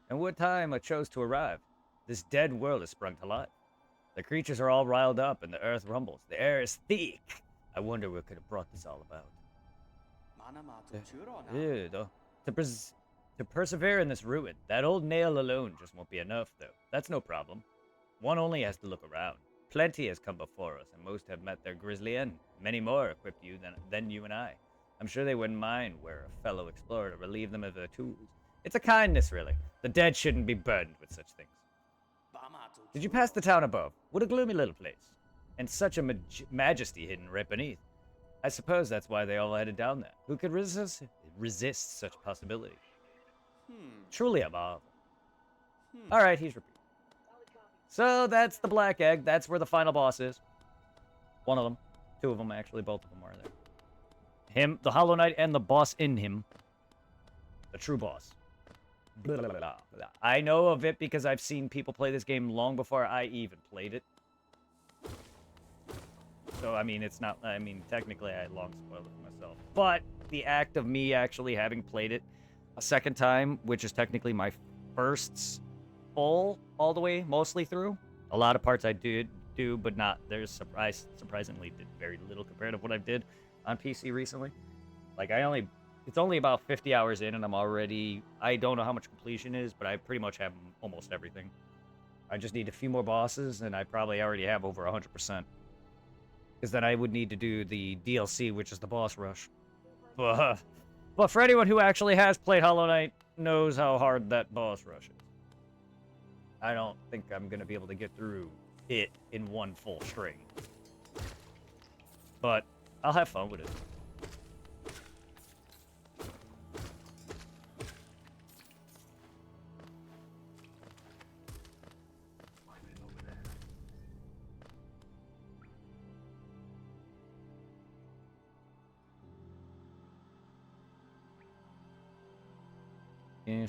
S1: And what time I chose to arrive, this dead world has sprung to life. The creatures are all riled up, and the earth rumbles. The air is thick. I wonder what could have brought this all about. Yeah, though. To persevere in this ruin, that old nail alone just won't be enough, though. That's no problem. One only has to look around. Plenty has come before us, and most have met their grisly end. Many more equipped than you and I. I'm sure they wouldn't mind were a fellow explorer to relieve them of their tools. It's a kindness, really. The dead shouldn't be burdened with such things. Did you pass the town above? What a gloomy little place. And such a majesty hidden right beneath. I suppose that's why they all headed down there. Who could resist such possibility? Truly a marvel. Alright, he's repeating. So that's the Black Egg. That's where the final boss is. One of them. Two of them, actually. Both of them are there. Him, the Hollow Knight, and the boss in him. The true boss. Blah, blah, blah, blah. I know of it because I've seen people play this game long before I even played it. So, I mean, it's not... I mean, technically, I long spoiled it for myself. But the act of me actually having played it a second time, which is technically my first full all the way, mostly through. A lot of parts I did do, but not... I surprisingly did very little compared to what I did on PC recently. Like, it's only about 50 hours in, and I'm already... I don't know how much completion is, but I pretty much have almost everything. I just need a few more bosses, and I probably already have over 100%. Because then I would need to do the DLC, which is the boss rush. But for anyone who actually has played Hollow Knight, knows how hard that boss rush is. I don't think I'm going to be able to get through it in one full string. But I'll have fun with it.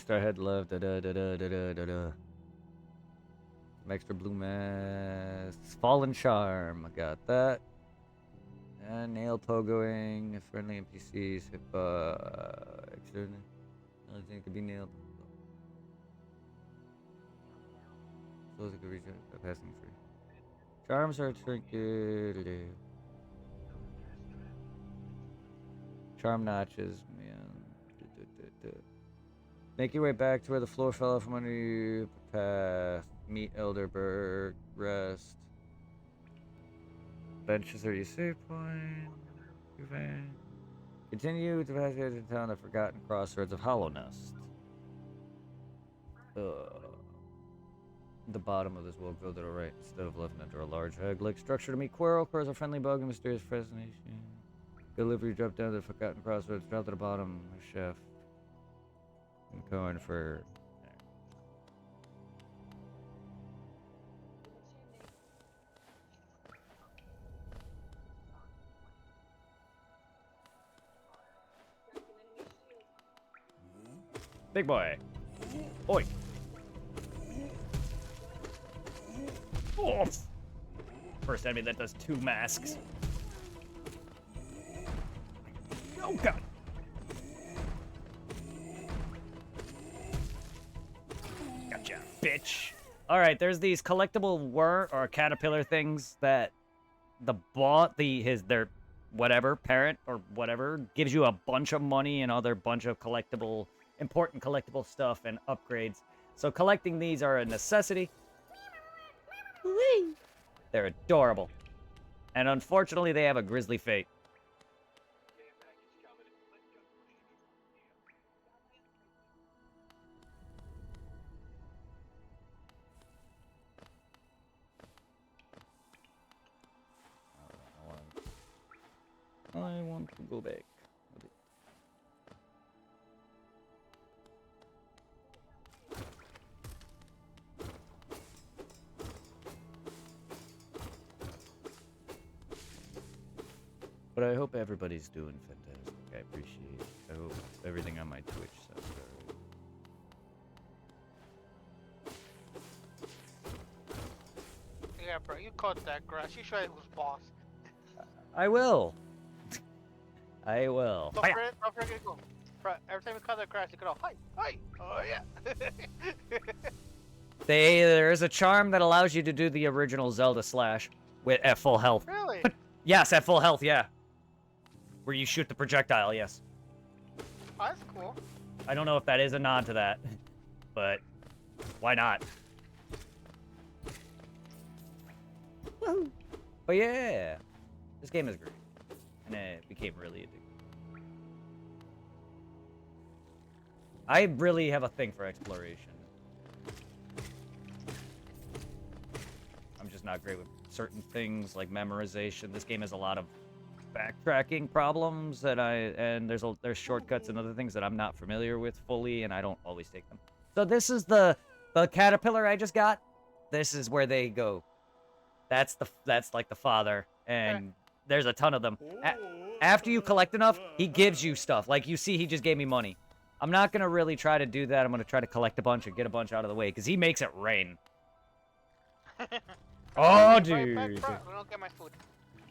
S1: Starhead love, Some extra blue masks. Fallen Charm, I got that. And nail pogoing, friendly NPCs, external. Only thing could be nailed. So it could reach a passing free. Charms are trinket. Charm notches, man. Make your way back to where the floor fell out from under you. Path. Meet Elderberg. Rest. Benches are your save point. Continue to pass the town the forgotten crossroads of Hollow Nest. The bottom of this will go to the right instead of left under a large egg-like structure to meet Quirrell. Quirrell's a friendly bug and mysterious fascination. Delivery drop down to the forgotten crossroads. Drop to the bottom. Chef. I'm going for... Big boy. Oi. Oh. First enemy that does 2 masks. Oh god. Gotcha, bitch. Alright, there's these collectible worm or caterpillar things that the their whatever parent or whatever gives you a bunch of money and other bunch of important collectible stuff and upgrades. So collecting these are a necessity. Whee! They're adorable. And unfortunately, they have a grisly fate. I want to go back. But I hope everybody's doing fantastic. I appreciate it. I hope everything on my Twitch sounds alright.
S2: Yeah, bro, you cut that grass. You show who's boss.
S1: I will. I will.
S2: Don't forget to go. Bro, every time you cut that grass, you go, hi, hi, oh yeah.
S1: There is a charm that allows you to do the original Zelda slash at full health.
S2: Really?
S1: Yes, at full health, yeah. Where you shoot the projectile, yes.
S2: Oh, that's cool.
S1: I don't know if that is a nod to that, but why not? Woohoo! But yeah, this game is great, and it became really addictive. I really have a thing for exploration. I'm just not great with certain things like memorization. This game has a lot of backtracking problems that there's shortcuts and other things that I'm not familiar with fully, and I don't always take them. So this is the caterpillar I just got. This is where they go. That's like the father, and there's a ton of them. After you collect enough, he gives you stuff. Like you see, he just gave me money. I'm not gonna really try to do that. I'm gonna try to collect a bunch and get a bunch out of the way, because he makes it rain. Oh, dude.
S2: I don't get my food.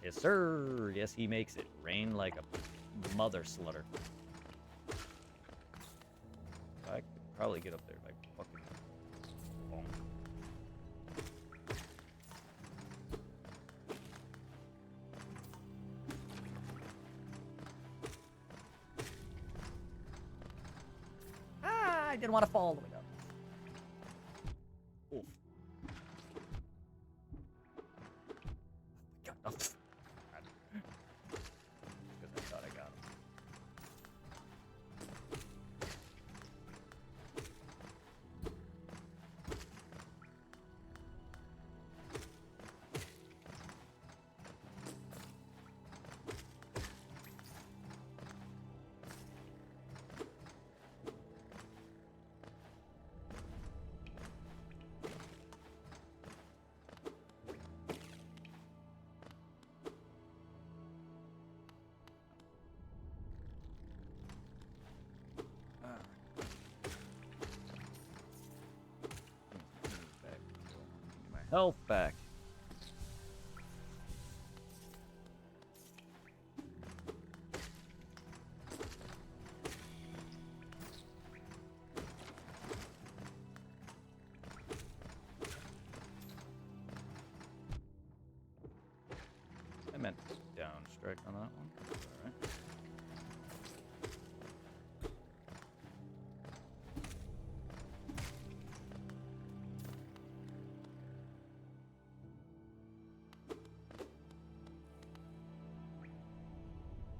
S1: Yes, sir. Yes, he makes it rain like a mother slutter. I could probably get up there by fucking boom. Ah, I didn't want to fall all the way down. Oof. God, no. Because I thought I got him. Health back. I meant down strike on that one. All right.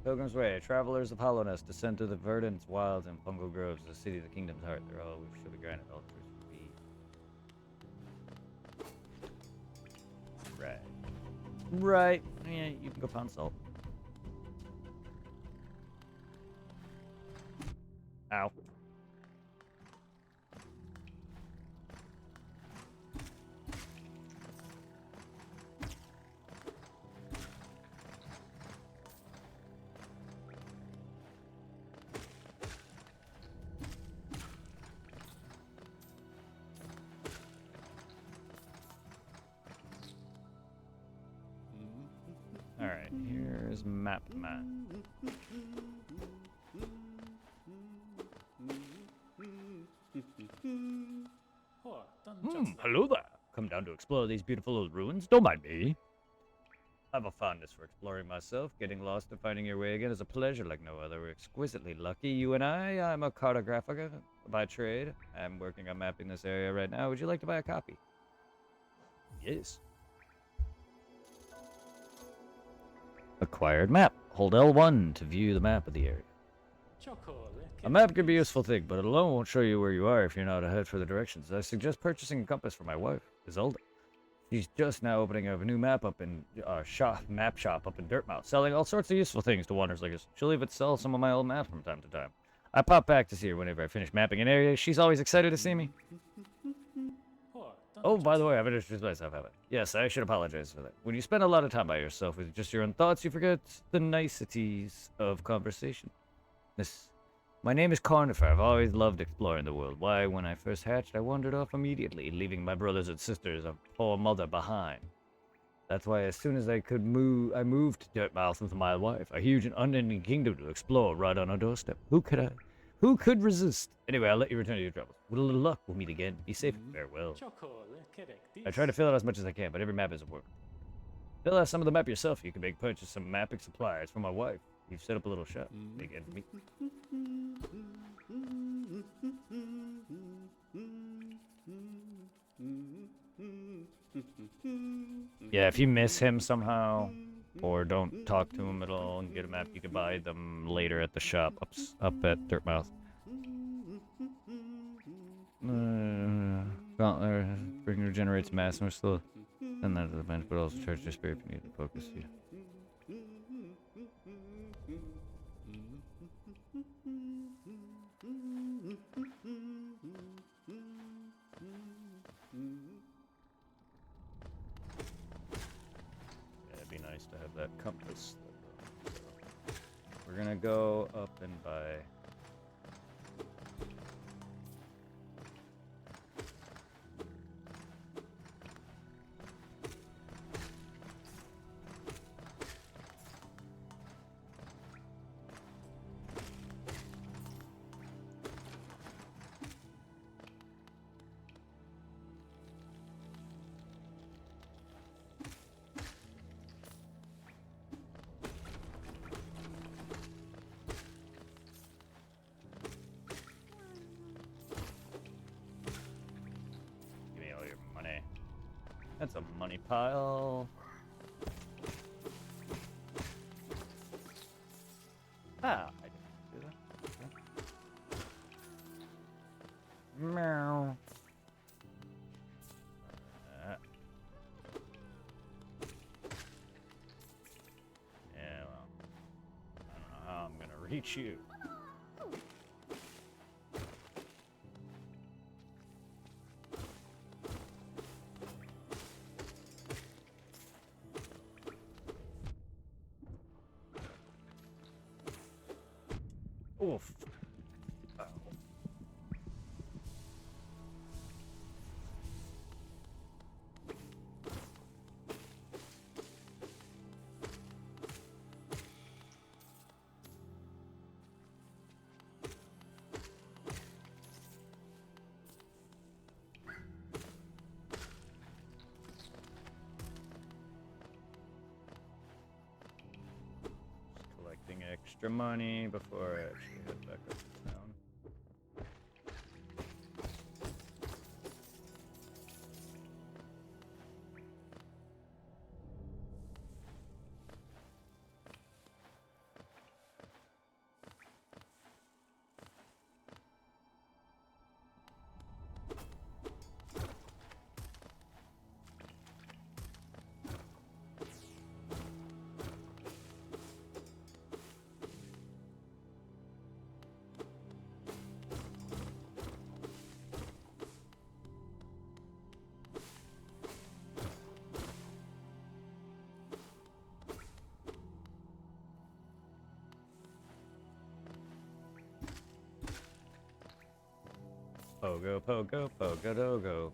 S1: Pilgrim's Way, travelers of Hollowness descend to the verdant wilds and Pungo Groves, the city of the kingdom's heart. They're all we should be granted all truths be. Right. Right. Yeah, you can go pound salt. Ow. Alright, here's map. Hello there. Come down to explore these beautiful old ruins. Don't mind me. I have a fondness for exploring myself. Getting lost and finding your way again is a pleasure like no other. We're exquisitely lucky, you and I. I'm a cartographer by trade. I'm working on mapping this area right now. Would you like to buy a copy? Yes. Acquired map. Hold L1 to view the map of the area. A map can be a useful thing, but it alone won't show you where you are if you're not ahead for the directions. I suggest purchasing a compass for my wife, Isolde. She's just now opening a new map up in map shop up in Dirtmouth, selling all sorts of useful things to wanderers like us. She'll even sell some of my old maps from time to time. I pop back to see her whenever I finish mapping an area. She's always excited to see me. Oh, by the way, I haven't introduced myself, have I? Yes, I should apologize for that. When you spend a lot of time by yourself with just your own thoughts, you forget the niceties of conversation. My name is Carnifer. I've always loved exploring the world. Why, when I first hatched, I wandered off immediately, leaving my brothers and sisters and poor mother behind. That's why as soon as I moved to Dirtmouth with my wife, a huge and unending kingdom to explore right on our doorstep. Who could resist? Anyway, I'll let you return to your travels. With a little luck, we'll meet again. Be safe and farewell. I try to fill out as much as I can, but every map isn't working. Fill out some of the map yourself. You can make purchase some mapping supplies for my wife. You set up a little shop. Big enemy. Yeah, if you miss him somehow, or don't talk to him at all and get a map, you can buy them later at the shop up at Dirtmouth. Gauntlet bringer generates mass and we're still send that to the bench, but also charge your spirit if you need to focus. Yeah. It'd be nice to have that compass. We're gonna go up and buy. That's a money pile. Ah, I didn't do that. Meow. Yeah, well, I don't know how I'm gonna reach you. Oof. Oh. Just collecting extra money before I actually head back up to town. Pogo, pogo, pogo, dogo.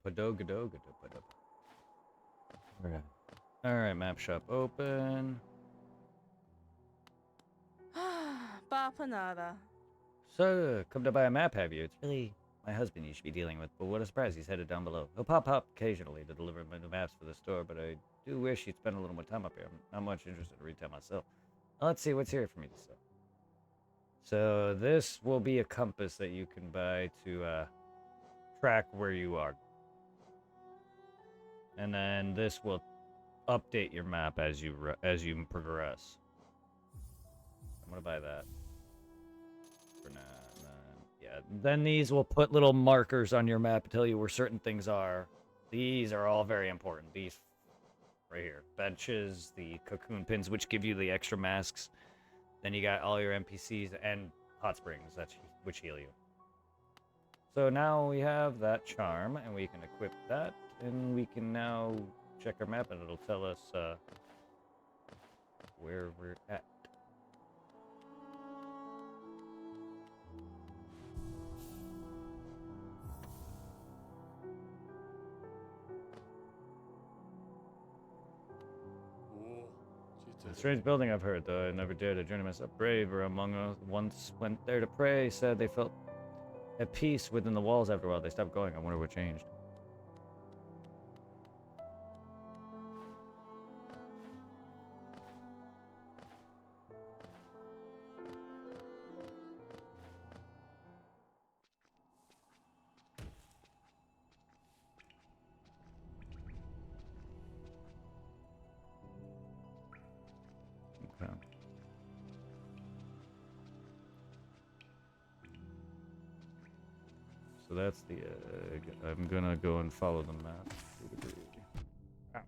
S1: Podoga, doga, podo. Alright, map shop open.
S3: Bapanada.
S1: So, come to buy a map, have you? It's really my husband you should be dealing with, but what a surprise, he's headed down below. He'll pop up occasionally to deliver my new maps for the store, but I do wish he'd spend a little more time up here. I'm not much interested in retail myself. Let's see what's here for me to sell. So this will be a compass that you can buy to track where you are. And then this will update your map as you progress. I'm gonna buy that for now. Yeah, then these will put little markers on your map to tell you where certain things are. These are all very important. These right here, benches, the cocoon pins, which give you the extra masks. Then you got all your NPCs and hot springs which heal you. So now we have that charm, and we can equip that, and we can now check our map, and it'll tell us where we're at. It's a strange building, I've heard, though I never dared to journey myself. Braver among us once went there to pray, said they felt at peace within the walls. After a while, they stopped going. I wonder what changed. So that's the egg. I'm gonna go and follow the map to a degree. Ow.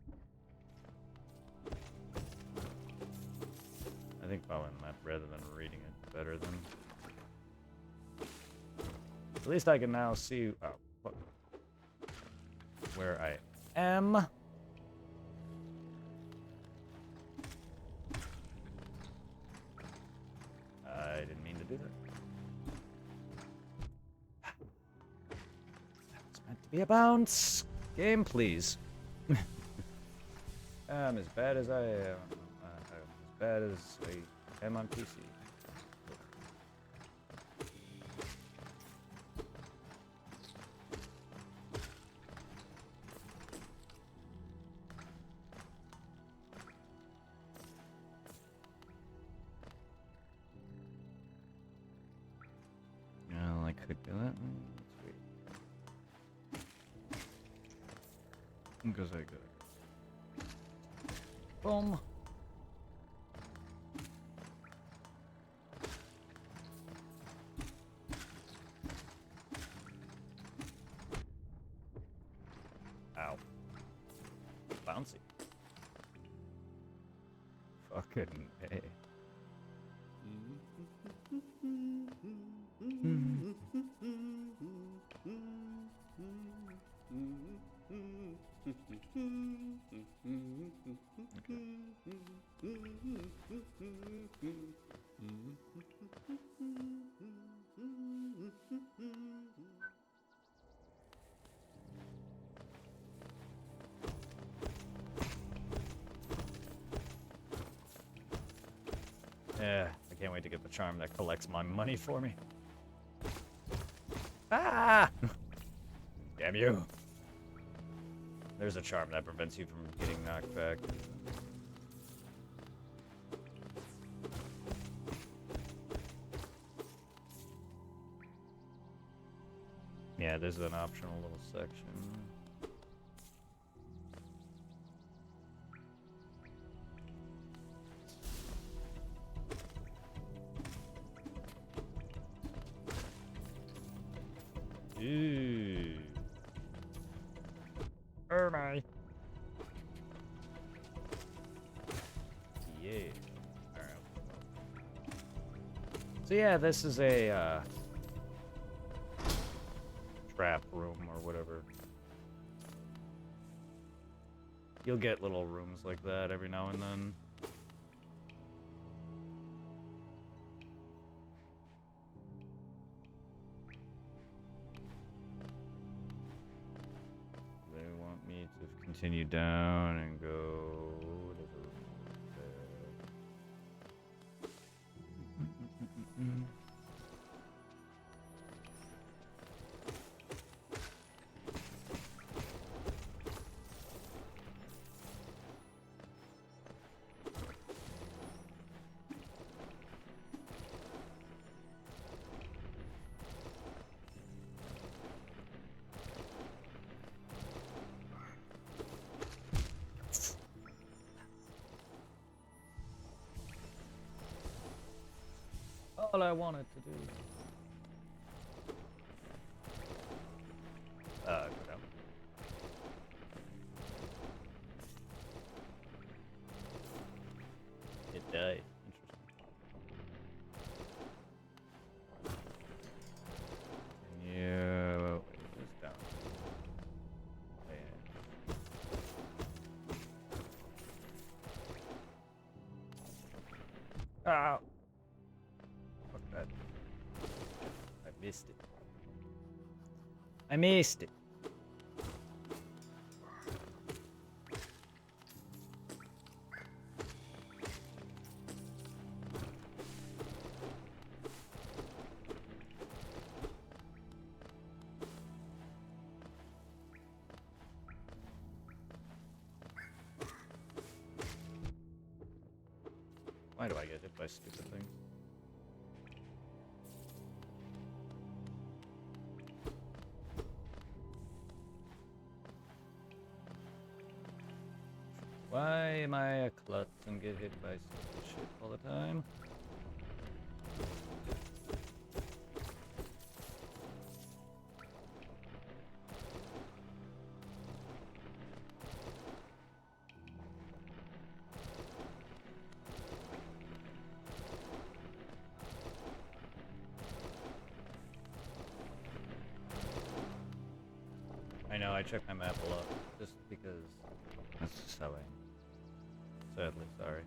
S1: I think following the map rather than reading it better than. At least I can now see where I am. I didn't mean to do that. That was meant to be a bounce. Game, please. I'm as bad as I am. I'm as bad as I am on PC. Well, I could do that. Let's wait. Because I could. Boom. Ow. Bouncy. Fucking A. Yeah, I can't wait to get the charm that collects my money for me. Ah! Damn you. There's a charm that prevents you from getting knocked back. Yeah, there's an optional little section. Ooh. Oh my. Yeah. Alright. So yeah, this is a trap room or whatever. You'll get little rooms like that every now and then. They want me to continue down and go to the room over there. All I wanted to do. Go down. It died. Interesting. Yeah, well, wait, it's down. Yeah. Ow. Fuck that. I missed it. I missed it. Why do I get hit by stupid things? Why am I a klutz and get hit by stupid shit all the time? know, I check my map a lot, just because that's just how I am. Sadly, sorry.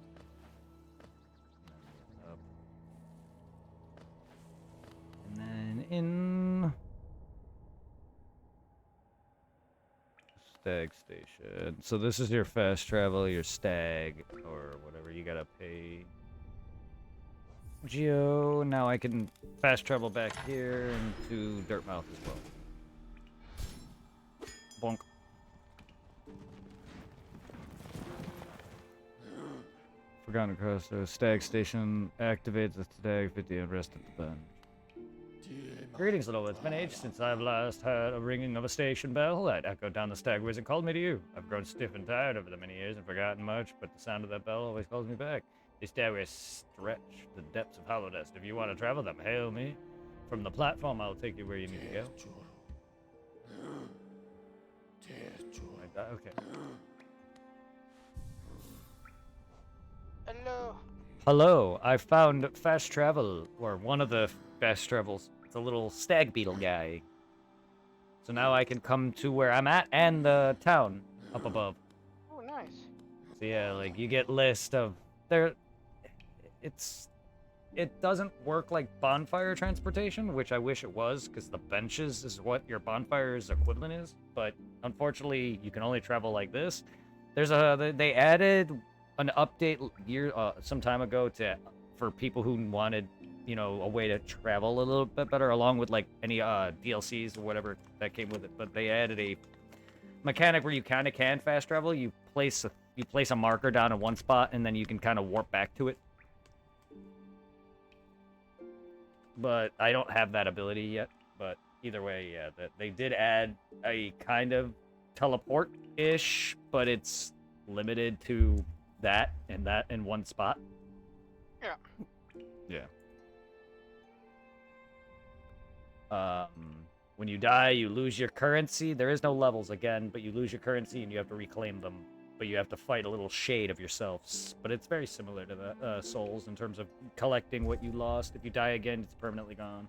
S1: Up. And then in Stag Station. So this is your fast travel, your stag, or whatever. You gotta pay Geo. Now I can fast travel back here into Dirtmouth as well. Bonk. Forgotten Crossroads. Stag Station activates the Stag 50 and rest at the bench. Greetings, little. It's been ages since I've last heard a ringing of a station bell. That echoed down the Stagways and called me to you. I've grown stiff and tired over the many years and forgotten much, but the sound of that bell always calls me back. These stairways stretch the depths of Hollownest. If you want to travel them, hail me. From the platform, I'll take you where you need to go. Like that? Okay.
S2: Hello.
S1: Hello, I found fast travel, or one of the fast travels. It's a little stag beetle guy. So now I can come to where I'm at and the town up above.
S2: Oh, nice.
S1: So yeah, like you get list of there. It doesn't work like bonfire transportation, which I wish it was, because the benches is what your bonfire's equivalent is. But unfortunately, you can only travel like this. They added an update some time ago for people who wanted, you know, a way to travel a little bit better, along with like any DLCs or whatever that came with it. But they added a mechanic where you kind of can fast travel. You place a marker down in one spot, and then you can kind of warp back to it. But I don't have that ability yet. But either way, yeah, they did add a kind of teleport-ish, but it's limited to that in one spot.
S2: Yeah.
S1: Yeah. When you die, you lose your currency. There is no levels again, but you lose your currency and you have to reclaim them. But you have to fight a little shade of yourselves. But it's very similar to the souls in terms of collecting what you lost. If you die again, it's permanently gone.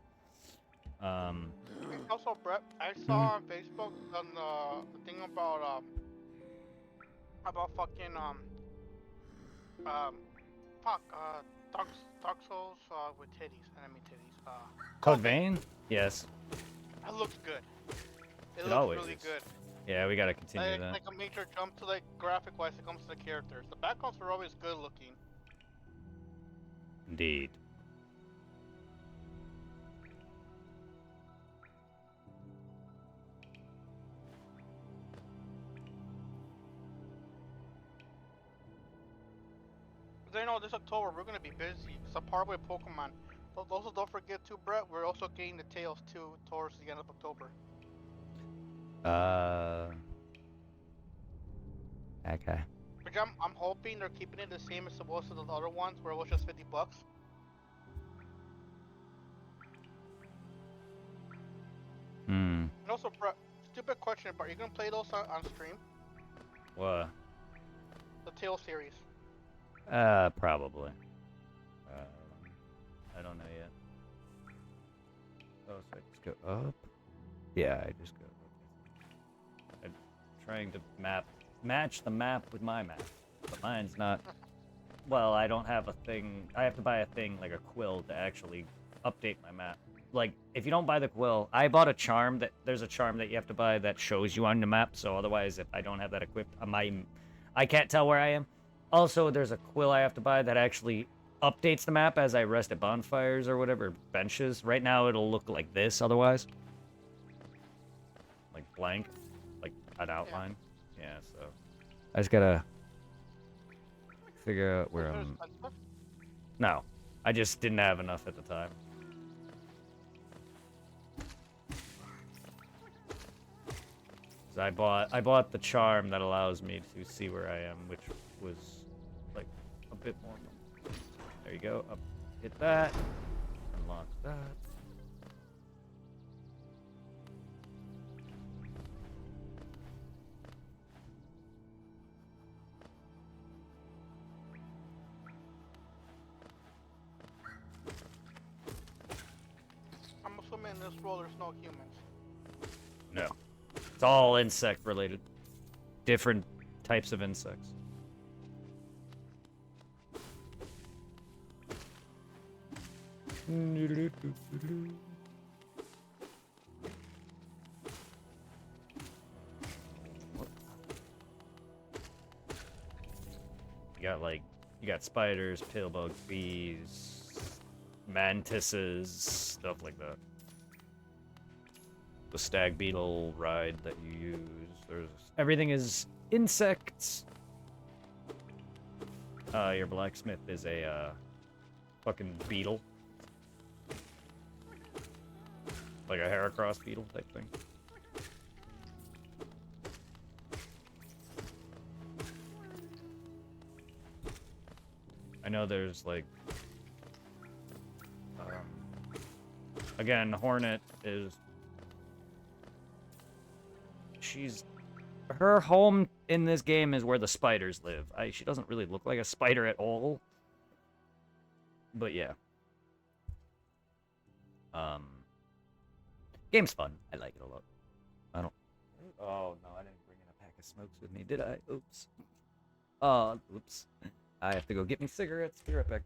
S2: Also, Brett, I saw on Facebook on the thing about fucking Dark Souls with titties. Enemy titties.
S1: Code Vein? Yes.
S2: That looks good. It looks
S1: always
S2: really
S1: is.
S2: good.
S1: Yeah, we gotta continue that.
S2: Like a major jump to like graphic-wise it comes to the characters. The backgrounds are always good looking.
S1: Indeed.
S2: They know this October we're gonna be busy. It's a part with Pokemon. Also, don't forget too, Brett. We're also getting the Tails too towards the end of October.
S1: Okay.
S2: Which I'm hoping they're keeping it the same as it was to the other ones, where it was just $50.
S1: Hmm.
S2: And also, Brett, stupid question, but are you gonna play those on stream?
S1: What?
S2: The Tails series.
S1: Probably. I don't know yet. Oh, so I just go up? Yeah, I just go up. I'm trying to match the map with my map, but mine's not. Well, I don't have a thing. I have to buy a thing like a quill to actually update my map. Like, if you don't buy the quill, I bought a charm there's a charm that you have to buy that shows you on the map, so otherwise, if I don't have that equipped, I can't tell where I am. Also, there's a quill I have to buy that actually updates the map as I rest at bonfires or whatever, benches. Right now, it'll look like this otherwise. Like blank, like an outline. Yeah, so I just gotta figure out where I'm. No, I just didn't have enough at the time. So I bought the charm that allows me to see where I am, which was like a bit more. There you go. Up, hit that. Unlock that.
S2: I'm assuming in this world there's no humans.
S1: No. It's all insect related. Different types of insects. You got spiders, pillbugs, bees, mantises, stuff like that. The stag beetle ride that you use. Everything is insects. Your blacksmith is a fucking beetle. Like a Heracross beetle type thing. I know there's like... again, Hornet is... Her home in this game is where the spiders live. She doesn't really look like a spider at all. But yeah. Game's fun. I like it a lot. I don't... Oh, no, I didn't bring in a pack of smokes with me, did I? Oops. Oops. I have to go get me cigarettes. Be right back.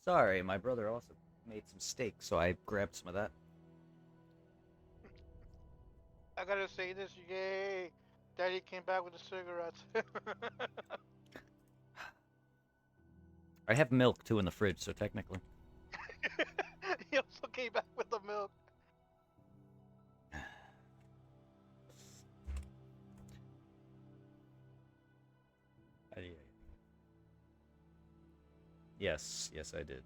S1: Sorry, my brother also made some steak, so I grabbed some of that.
S2: I gotta say this, yay! Daddy came back with the cigarettes.
S1: I have milk too in the fridge, so technically.
S2: He also came back with the milk.
S1: Yes, yes, I did.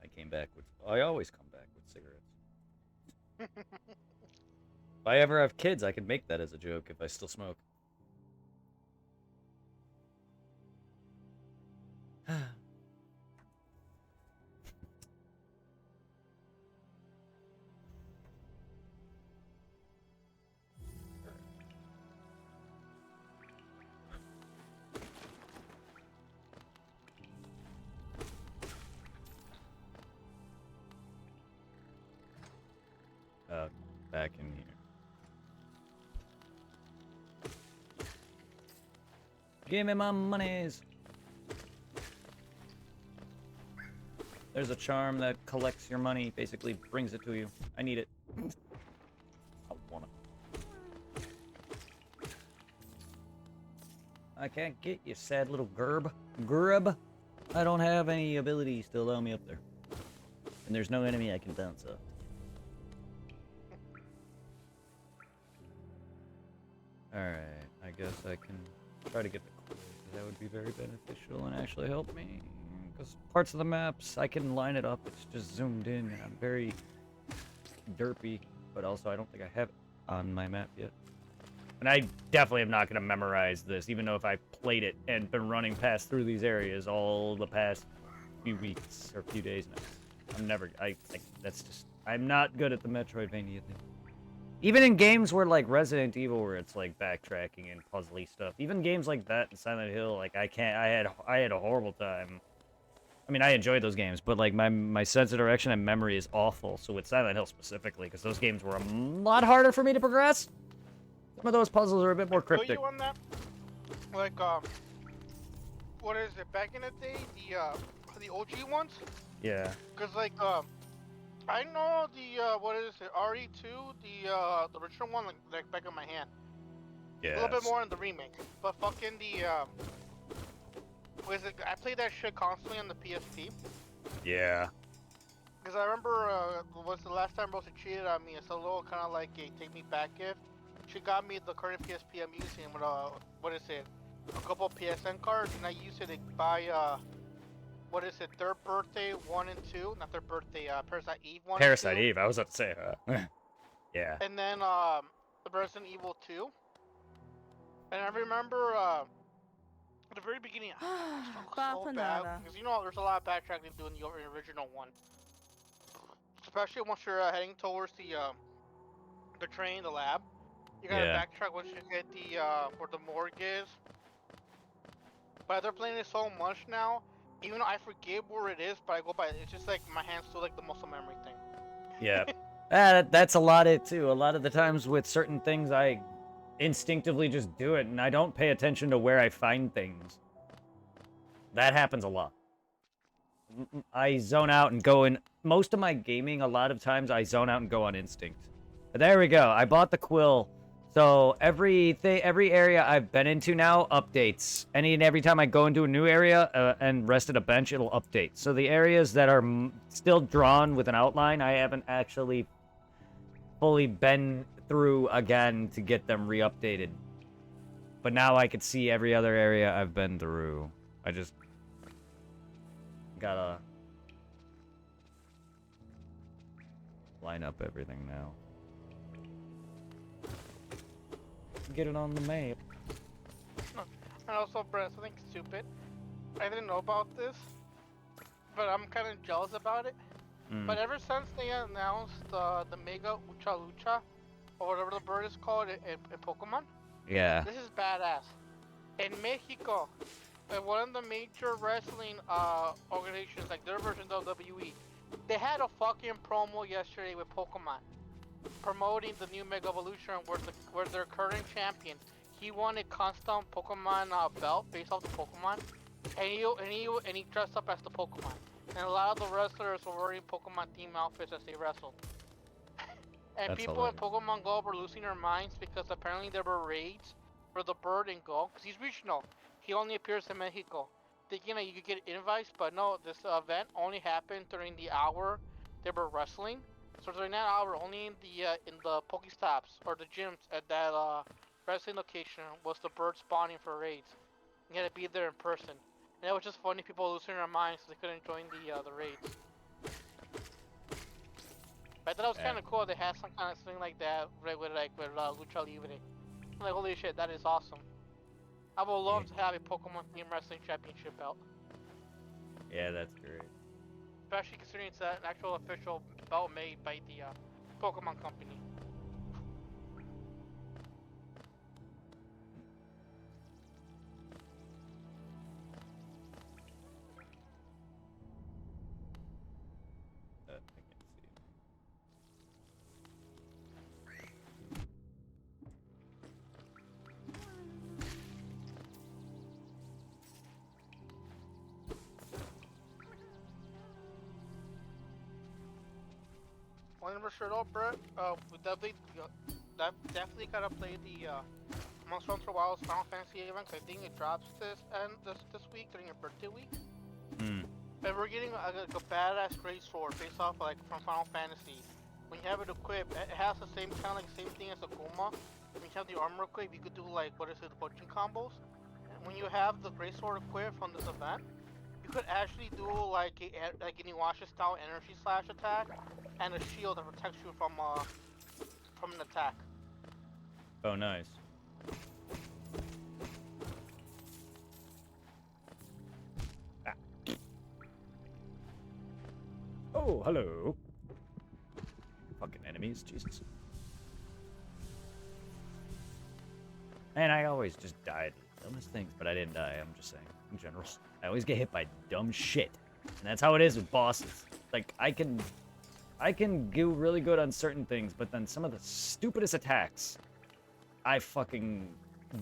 S1: I came back with. I always come back with cigarettes. If I ever have kids, I could make that as a joke if I still smoke. Back in here. Give me my monies. There's a charm that collects your money, basically brings it to you. I need it. I want it. I can't get you, sad little grub. I don't have any abilities to allow me up there. And there's no enemy I can bounce off. Alright, I guess I can try to get the quiz. That would be very beneficial and actually help me. Because parts of the maps, I can line it up. It's just zoomed in and I'm very derpy. But also, I don't think I have it on my map yet. And I definitely am not going to memorize this, even though if I played it and been running past through these areas all the past few weeks or few days now. I'm never, that's just, I'm not good at the Metroidvania thing. Even in games where, like, Resident Evil, where it's, like, backtracking and puzzly stuff. Even games like that in Silent Hill, like, I had a horrible time. I mean, I enjoyed those games, but, like, my sense of direction and memory is awful. So with Silent Hill specifically, because those games were a lot harder for me to progress. Some of those puzzles are a bit more cryptic.
S2: You on that? Like, what is it? Back in the day, the OG ones?
S1: Yeah.
S2: Cause like, I know the what is it? RE2, the original one, like back in my hand.
S1: Yeah.
S2: A little bit more in the remake, but fucking what is it? I played that shit constantly on the PSP.
S1: Yeah.
S2: Cause I remember, was the last time Rosa cheated on me? It's a little kind of like a take me back gift. She got me the current PSP I'm using with what is it? A couple PSN cards, and I used it to buy what is it? Third Birthday 1 and 2, not Third Birthday, Parasite Eve 1.
S1: Parasite
S2: and 2.
S1: Eve. I was about to say. Yeah.
S2: And then the Resident Evil 2. And I remember at the very beginning, I felt so bad because you know there's a lot of backtracking to do in the original one, especially once you're heading towards the train, the lab. You gotta backtrack once you get the where the morgue is. But they're playing it so much now, even though I forget where it is, but I go by it's just like my hand's still like the muscle memory thing.
S1: Yeah. That's a lot of it too. A lot of the times with certain things, I instinctively just do it, and I don't pay attention to where I find things. That happens a lot. I zone out and go in. Most of my gaming, a lot of times, I zone out and go on instinct. But there we go. I bought the quill. So every area I've been into now updates. Every time I go into a new area and rest at a bench, it'll update. So the areas that are still drawn with an outline, I haven't actually fully been through again to get them re-updated. But now I can see every other area I've been through. I just gotta line up everything now. Get it on the map.
S2: And also, Brett, something stupid. I didn't know about this, but I'm kind of jealous about it. But ever since they announced the Mega Ucha Lucha, or whatever the bird is called in Pokemon,
S1: yeah,
S2: this is badass. In Mexico, one of the major wrestling organizations, like their version of WWE, they had a fucking promo yesterday with Pokemon, promoting the new Mega Evolution where their current champion, he won a custom Pokemon belt based off the Pokemon. And he dressed up as the Pokemon. And a lot of the wrestlers were wearing Pokemon themed outfits as they wrestled. And
S1: That's
S2: people in
S1: hilarious.
S2: Pokemon Go were losing their minds because apparently there were raids for the bird in Go. Because he's regional. He only appears in Mexico. Thinking that you could get invites, but no, this event only happened during the hour they were wrestling. So during that hour, only in the Pokestops or the gyms at that wrestling location was the bird spawning for raids. You had to be there in person. And it was just funny, people losing their minds because they couldn't join the raids. But I thought it was kind of cool. They had some kind of thing like that with Lucha Libre. I'm like, holy shit, that is awesome. I would love to have a Pokemon themed wrestling championship belt.
S1: Yeah, that's great.
S2: Especially considering it's an actual official belt made by the Pokemon company.
S1: I can see.
S2: One number sure though, bro. We definitely gotta play the Monster Hunter Wilds Final Fantasy event. I think it drops this week during your birthday week. And we're getting a badass great sword based off like from Final Fantasy. When you have it equipped, it has the same kind of like same thing as a Goma. When you have the armor equipped, you could do like what is it, the butching combos. And when you have the great sword equipped from this event, you could actually do like an Iwasha style energy slash attack and a shield that protects you from an attack.
S1: Oh, nice. Ah. Oh, hello. Fucking enemies, Jesus. And I always just died. Dumbest things, but I didn't die, I'm just saying. In general. I always get hit by dumb shit. And that's how it is with bosses. Like, I can do really good on certain things, but then some of the stupidest attacks I fucking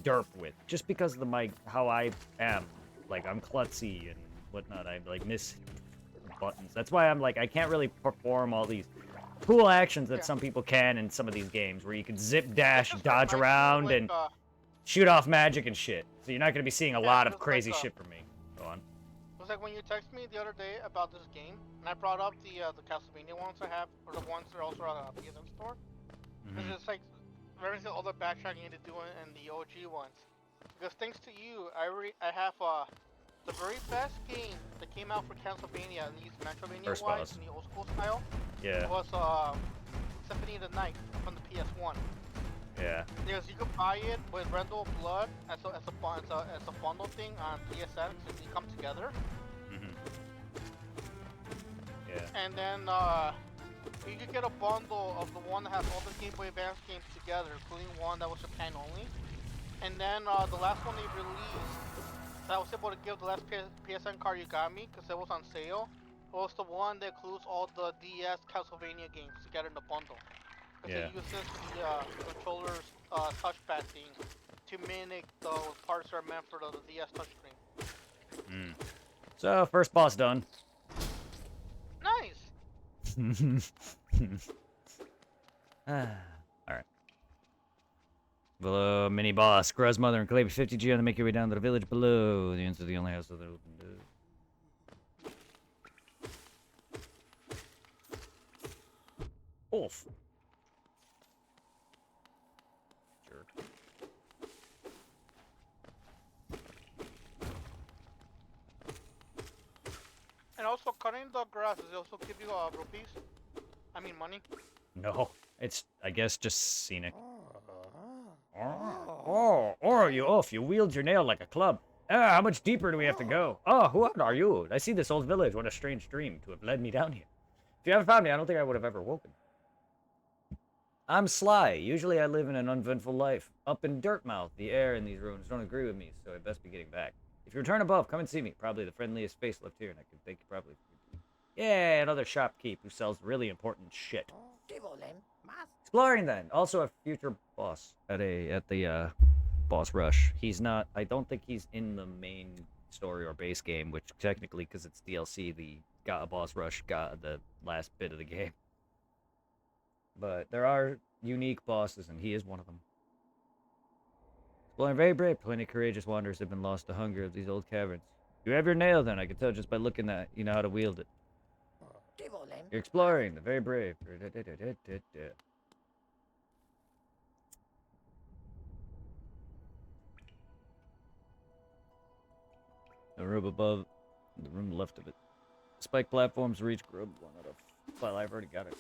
S1: derp with. Just because of how I am. Like, I'm klutzy and whatnot. I, like, miss buttons. That's why I'm like, I can't really perform all these cool actions that some people can in some of these games, where you can zip, dash, dodge around, and shoot off magic and shit. So you're not going to be seeing a lot of crazy shit from me. Go on.
S2: It was like when you texted me the other day about this game, and I brought up the Castlevania ones I have, or the ones that are also on the PSN store. It's just like everything, all the backtracking you need to do in the OG ones. Because thanks to you, I have the very best game that came out for Castlevania, at least Metroidvania wise, in the old school style.
S1: Yeah.
S2: Was Symphony of the Night from the PS1.
S1: Yeah.
S2: Because you could buy it with Rendell of Blood as a bundle thing on PSN, so they come together.
S1: Yeah.
S2: And then you could get a bundle of the one that has all the Game Boy Advance games together, including one that was Japan only. And then the last one they released, that I was able to give the last PSN card you got me, because it was on sale, was the one that includes all the DS Castlevania games together in the bundle. Because it uses the controller's touchpad thing to mimic those parts that are meant for the DS touchscreen.
S1: So, first boss done.
S2: Nice!
S1: Alright. Below, mini boss. Gruz Mother and Calabi 50G on to make your way down to the village below. The ends of the only house that open door. Wolf. Jerk.
S2: And also, cutting the grass, does it also give you rupees? I mean money?
S1: No. It's, I guess, just scenic. Oh, you oaf. You wield your nail like a club. How much deeper do we have to go? Oh, who are you? I see this old village. What a strange dream to have led me down here. If you haven't found me, I don't think I would have ever woken. I'm Sly. Usually I live in an uneventful life. Up in Dirtmouth, the air in these ruins don't agree with me, so I'd best be getting back. If you return above, come and see me. Probably the friendliest face left here, and I can thank you probably. Yeah, another shopkeep who sells really important shit. Exploring then. Also a future boss at the boss rush. He's not. I don't think he's in the main story or base game, which technically, because it's DLC, the boss rush got the last bit of the game. But there are unique bosses, and he is one of them. Exploring very brave, plenty courageous wanderers have been lost to hunger of these old caverns. You have your nail, then. I can tell just by looking at you know how to wield it. You're exploring, the very brave. The room above, the room left of it. Spike platforms reach grub. One out of. Well, I've already got it.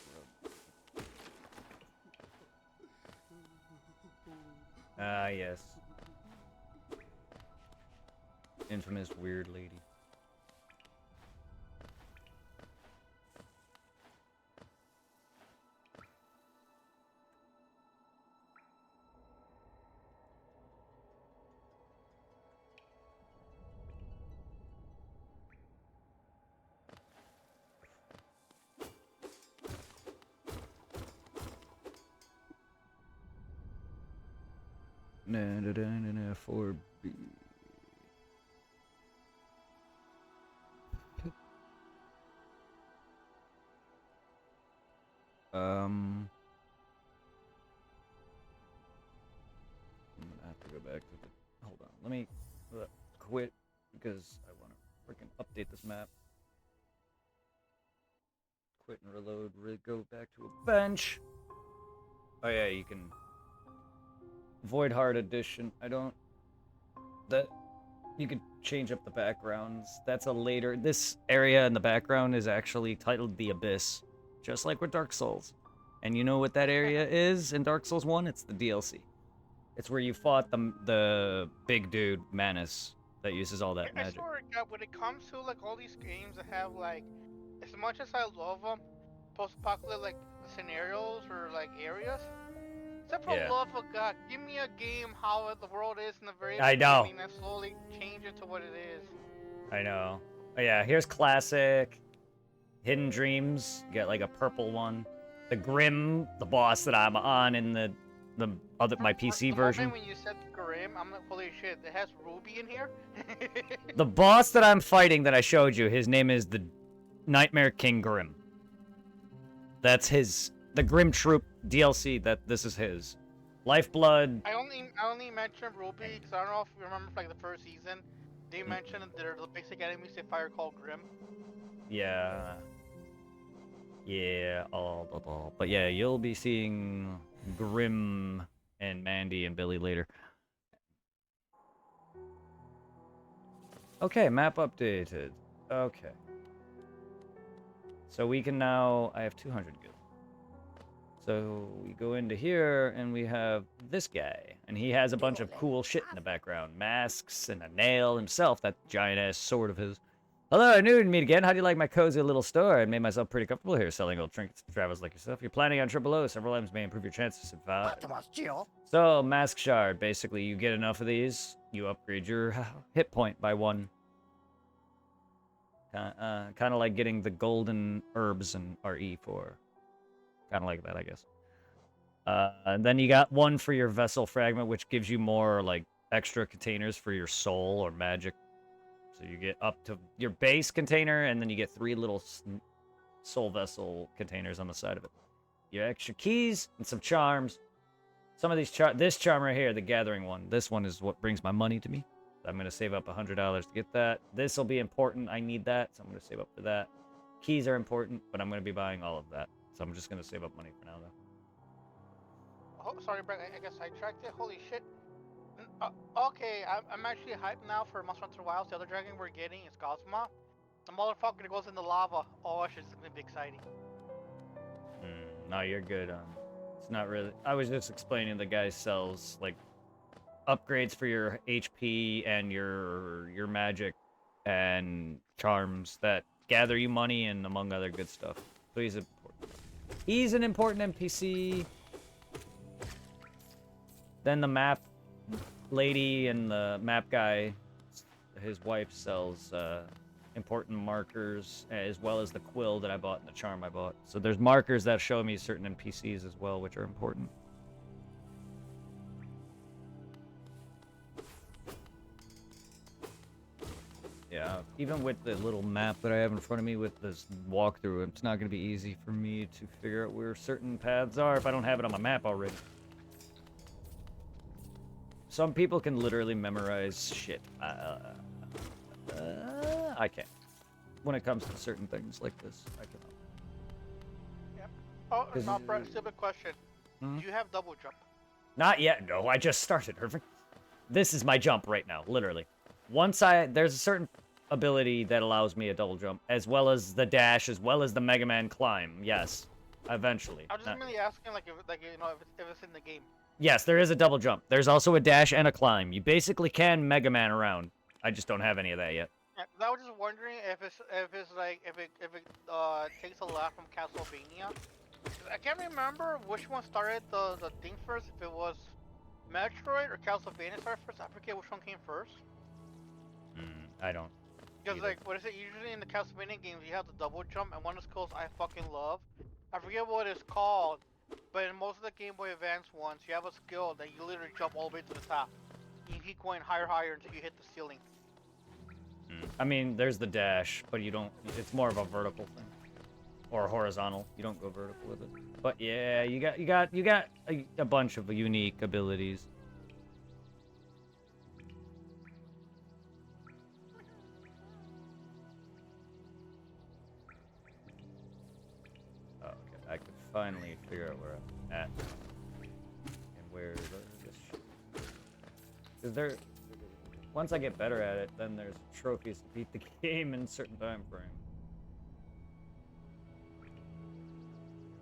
S1: Ah, yes. Infamous weird lady. Na 4B. I'm gonna have to go back to the. Hold on, let me quit because I want to freaking update this map. Quit and reload. Go back to a bench. Oh yeah, you can. Void Heart Edition. I don't. That. You can change up the backgrounds. That's a later. This area in the background is actually titled The Abyss, just like with Dark Souls. And you know what that area is in Dark Souls 1? It's the DLC. It's where you fought the big dude, Manus, that uses all that magic.
S2: I swear to God, when it comes to like all these games that have like, as much as I love them, post-apocalyptic like scenarios or like areas, except for love of God, give me a game how the world is in the very beginning and slowly change it to what it is.
S1: I know. Oh yeah, here's classic. Hidden Dreams. You get like a purple one. The Grim, the boss that I'm on in the other my PC version.
S2: When you said Grim, I'm like, holy shit, it has Ruby in here?
S1: The boss that I'm fighting that I showed you, his name is the Nightmare King Grim. That's his. The Grim Troop DLC, this is his. Lifeblood.
S2: I only mentioned Ruby because I don't know if you remember like the first season. They mentioned that they're the basic enemies they fire called Grim.
S1: Yeah. Yeah, but yeah, you'll be seeing Grim and Mandy and Billy later. Okay, map updated. Okay. So we can now, I have 200 gil. So we go into here and we have this guy. And he has a bunch of cool shit in the background. Masks and a nail himself, that giant ass sword of his. Hello, new to meet again. How do you like my cozy little store? I made myself pretty comfortable here selling old trinkets to travelers like yourself. If you're planning on Triple O, several items may improve your chances to survive. So, Mask Shard. Basically, you get enough of these, you upgrade your hit point by 1. Kind of like getting the golden herbs and RE4. Kind of like that, I guess. And then you got 1 for your vessel fragment, which gives you more, like, extra containers for your soul or magic. So you get up to your base container, and then you get 3 little soul vessel containers on the side of it. Your extra keys and some charms. Some of these this charm right here, the gathering one. This one is what brings my money to me. I'm going to save up $100 to get that. This will be important. I need that, so I'm going to save up for that. Keys are important, but I'm going to be buying all of that. So I'm just going to save up money for now, though.
S2: Oh, sorry, Brett. I guess I tracked it. Holy shit. Okay, I'm actually hyped now for Monster Hunter Wilds. The other dragon we're getting is Cosma. The motherfucker goes in the lava. Oh, shit, it's going to be exciting.
S1: No, you're good. It's not really. I was just explaining the guy sells, like, upgrades for your HP and your magic and charms that gather you money and among other good stuff. So he's important. He's an important NPC. Then the map lady and the map guy, his wife, sells important markers as well as the quill that I bought and the charm I bought. So there's markers that show me certain NPCs as well, which are important. even with the little map that I have in front of me with this walkthrough, it's not going to be easy for me to figure out where certain paths are if I don't have it on my map already. Some people can literally memorize shit. I can't. When it comes to certain things like this, I cannot.
S2: Yep. Oh, no, Brett, stupid question.
S1: Hmm?
S2: Do you have double jump?
S1: Not yet. No, I just started, Irving. This is my jump right now, literally. There's a certain ability that allows me a double jump, as well as the dash, as well as the Mega Man climb. Yes, eventually.
S2: I'm just really asking, like, if it's in the game.
S1: Yes, there is a double jump. There's also a dash and a climb. You basically can Mega Man around. I just don't have any of that yet.
S2: Yeah, I was just wondering if it takes a lot from Castlevania. I can't remember which one started the thing first. If it was Metroid or Castlevania started first. I forget which one came first.
S1: I don't.
S2: Because like, what is it? Usually in the Castlevania games, you have the double jump, and one of the skills I fucking love. I forget what it's called, but in most of the Game Boy Advance ones, you have a skill that you literally jump all the way to the top. You keep going higher, higher until you hit the ceiling.
S1: I mean, there's the dash, but you don't. It's more of a vertical thing, or horizontal. You don't go vertical with it. But yeah, you got a bunch of unique abilities. Oh, okay, I could finally figure out where I'm at and where this shit. Because there. Once I get better at it, then there's trophies to beat the game in a certain time frame.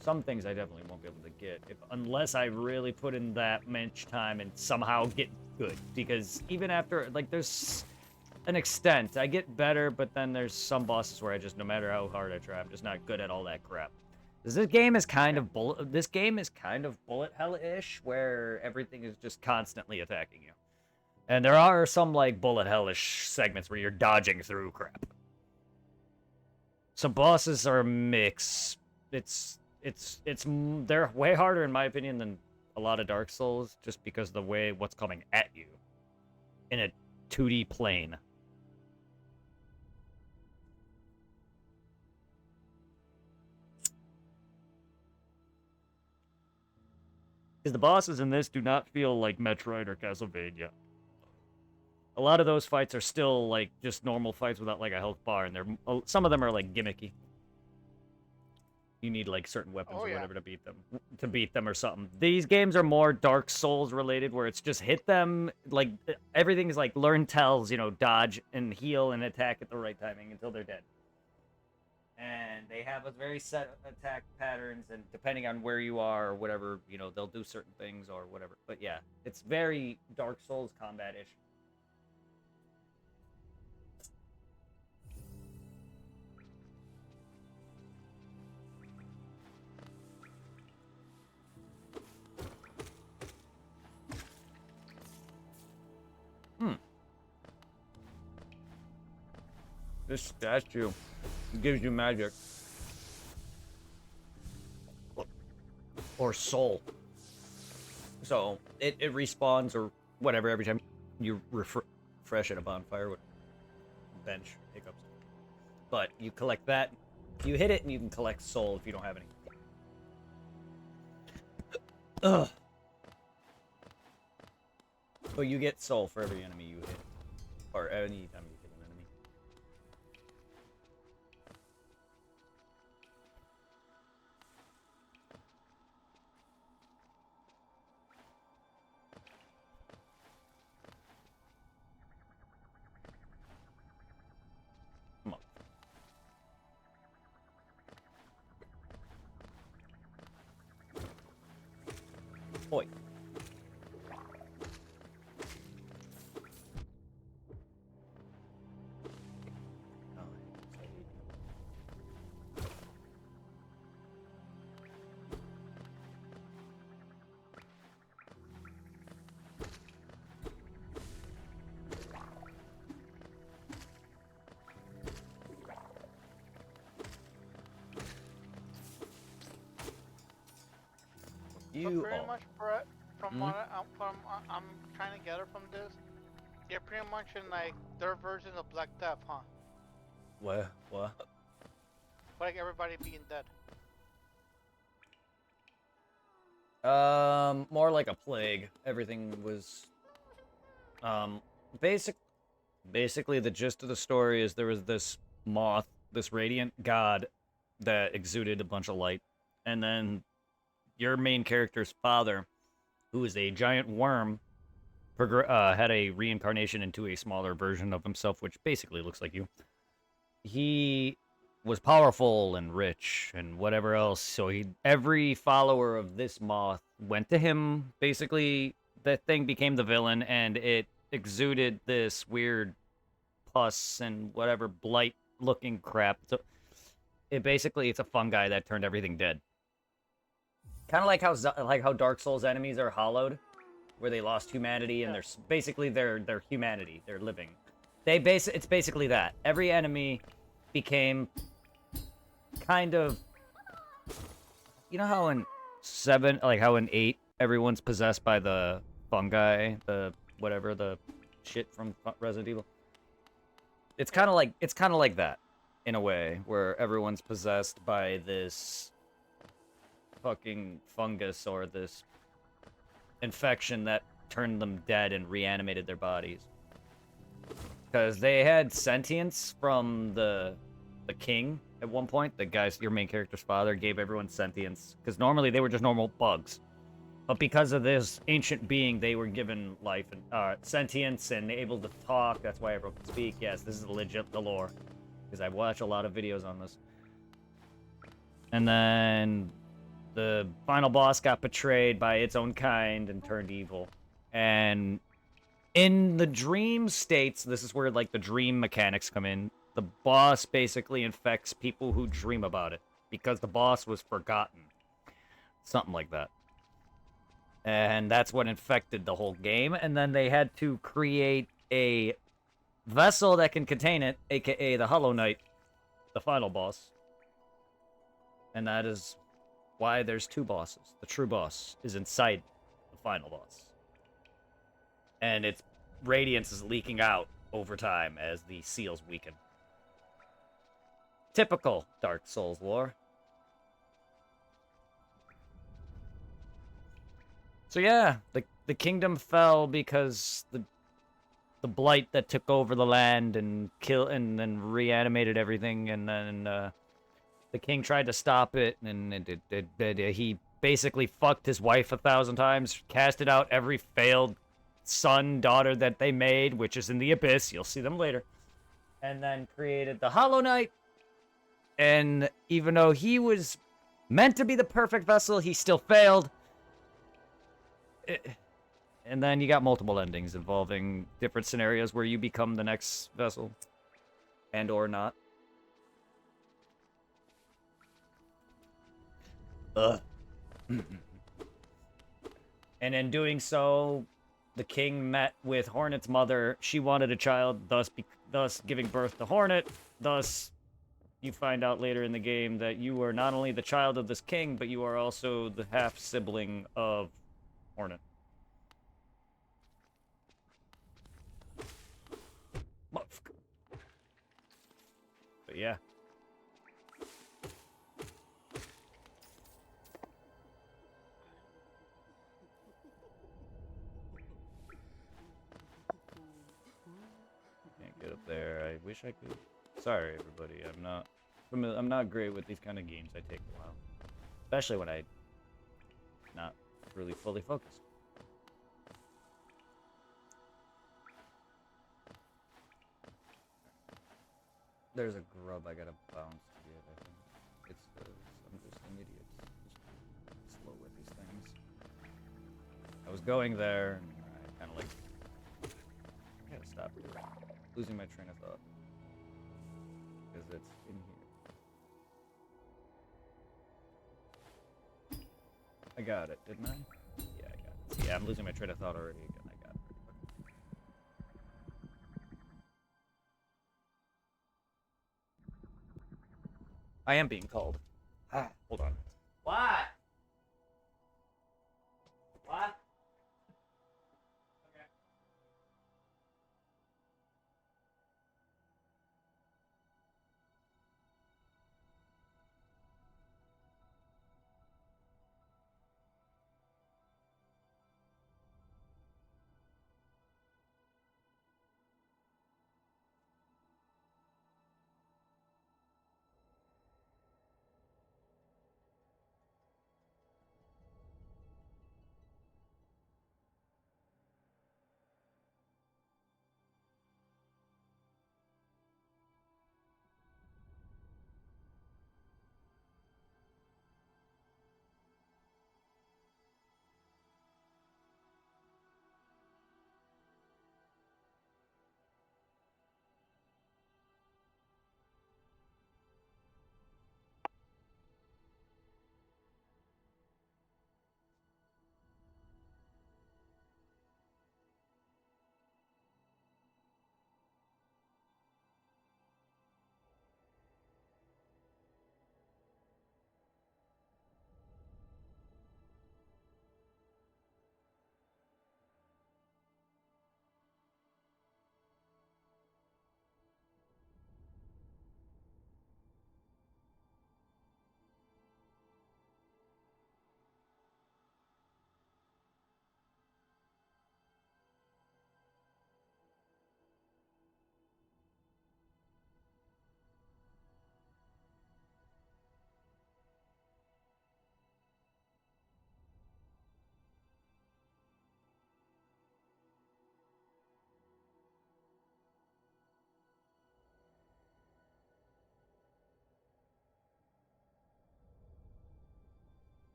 S1: Some things I definitely won't be able to get unless I really put in that much time and somehow get good. Because even after, like, there's an extent. I get better, but then there's some bosses where I just, no matter how hard I try, I'm just not good at all that crap. This game is kind of bullet hell-ish, where everything is just constantly attacking you. And there are some, like, bullet hellish segments where you're dodging through crap. Some bosses are a mix. They're way harder, in my opinion, than a lot of Dark Souls, just because of the way what's coming at you in a 2D plane. Because the bosses in this do not feel like Metroid or Castlevania. A lot of those fights are still, like, just normal fights without, like, a health bar, and some of them are, like, gimmicky. You need, like, certain weapons or whatever to beat them or something. These games are more Dark Souls related, where it's just hit them, like, everything's like learn tells, you know, dodge and heal and attack at the right timing until they're dead. And they have a very set attack patterns, and depending on where you are or whatever, you know, they'll do certain things or whatever. But yeah, it's very Dark Souls combat-ish. This statue gives you magic. Or soul. So, it respawns or whatever every time you refresh at a bonfire with bench hiccups. But you collect that, you hit it, and you can collect soul if you don't have any. Ugh. But you get soul for every enemy you hit. Or any time you hit an enemy. Come on. Oi.
S2: So pretty much, Brett, from what I'm trying to gather from this, you're pretty much in like their version of Black Death, huh?
S1: What? What?
S2: Like everybody being dead.
S1: More like a plague. Everything was, um, basic. Basically, the gist of the story is there was this moth, this radiant god, that exuded a bunch of light, and then your main character's father, who is a giant worm, had a reincarnation into a smaller version of himself, which basically looks like you. He was powerful and rich and whatever else. So every follower of this moth went to him. Basically, that thing became the villain, and it exuded this weird pus and whatever blight-looking crap. So it's a fungi that turned everything dead. Kind of like how Dark Souls enemies are hollowed, where they lost humanity and they're basically their humanity, they're living. It's basically that. Every enemy became kind of, you know how in 7, like how in 8 everyone's possessed by the fungi, the whatever, the shit from Resident Evil. It's kind of like that in a way, where everyone's possessed by this fucking fungus or this infection that turned them dead and reanimated their bodies. Because they had sentience from the king at one point. The guy's, your main character's father, gave everyone sentience. Because normally they were just normal bugs. But because of this ancient being, they were given life and sentience and able to talk. That's why everyone can speak. Yes, this is legit the lore. Because I watch a lot of videos on this. And then the final boss got betrayed by its own kind and turned evil. And in the dream states, this is where like the dream mechanics come in. The boss basically infects people who dream about it because the boss was forgotten. Something like that. And that's what infected the whole game. And then they had to create a vessel that can contain it, aka the Hollow Knight, the final boss. And that is why there's 2 bosses. The true boss is inside the final boss. And its radiance is leaking out over time as the seals weaken. Typical Dark Souls lore. So yeah, the kingdom fell because the blight that took over the land and then reanimated everything, and then the king tried to stop it, and he basically fucked his wife 1,000 times, casted out every failed son, daughter that they made, which is in the abyss. You'll see them later. And then created the Hollow Knight. And even though he was meant to be the perfect vessel, he still failed. And then you got multiple endings involving different scenarios where you become the next vessel. And or not. And in doing so, the king met with Hornet's mother. She wanted a child, thus giving birth to Hornet. Thus, you find out later in the game that you are not only the child of this king, but you are also the half-sibling of Hornet. But yeah. Can't get up there. I wish I could. Sorry, everybody. I'm not great with these kind of games. I take a while, especially when I'm not really fully focused. There's a grub I gotta bounce to get, I think. I'm just an idiot. Just slow with these things. I was going there, and I kind of like... I gotta stop here. Losing my train of thought. Because it's in here. I got it, didn't I? Yeah, I got it. Yeah, I'm losing my train of thought already again. I got it. I am being called. Hold on. What? What? Okay.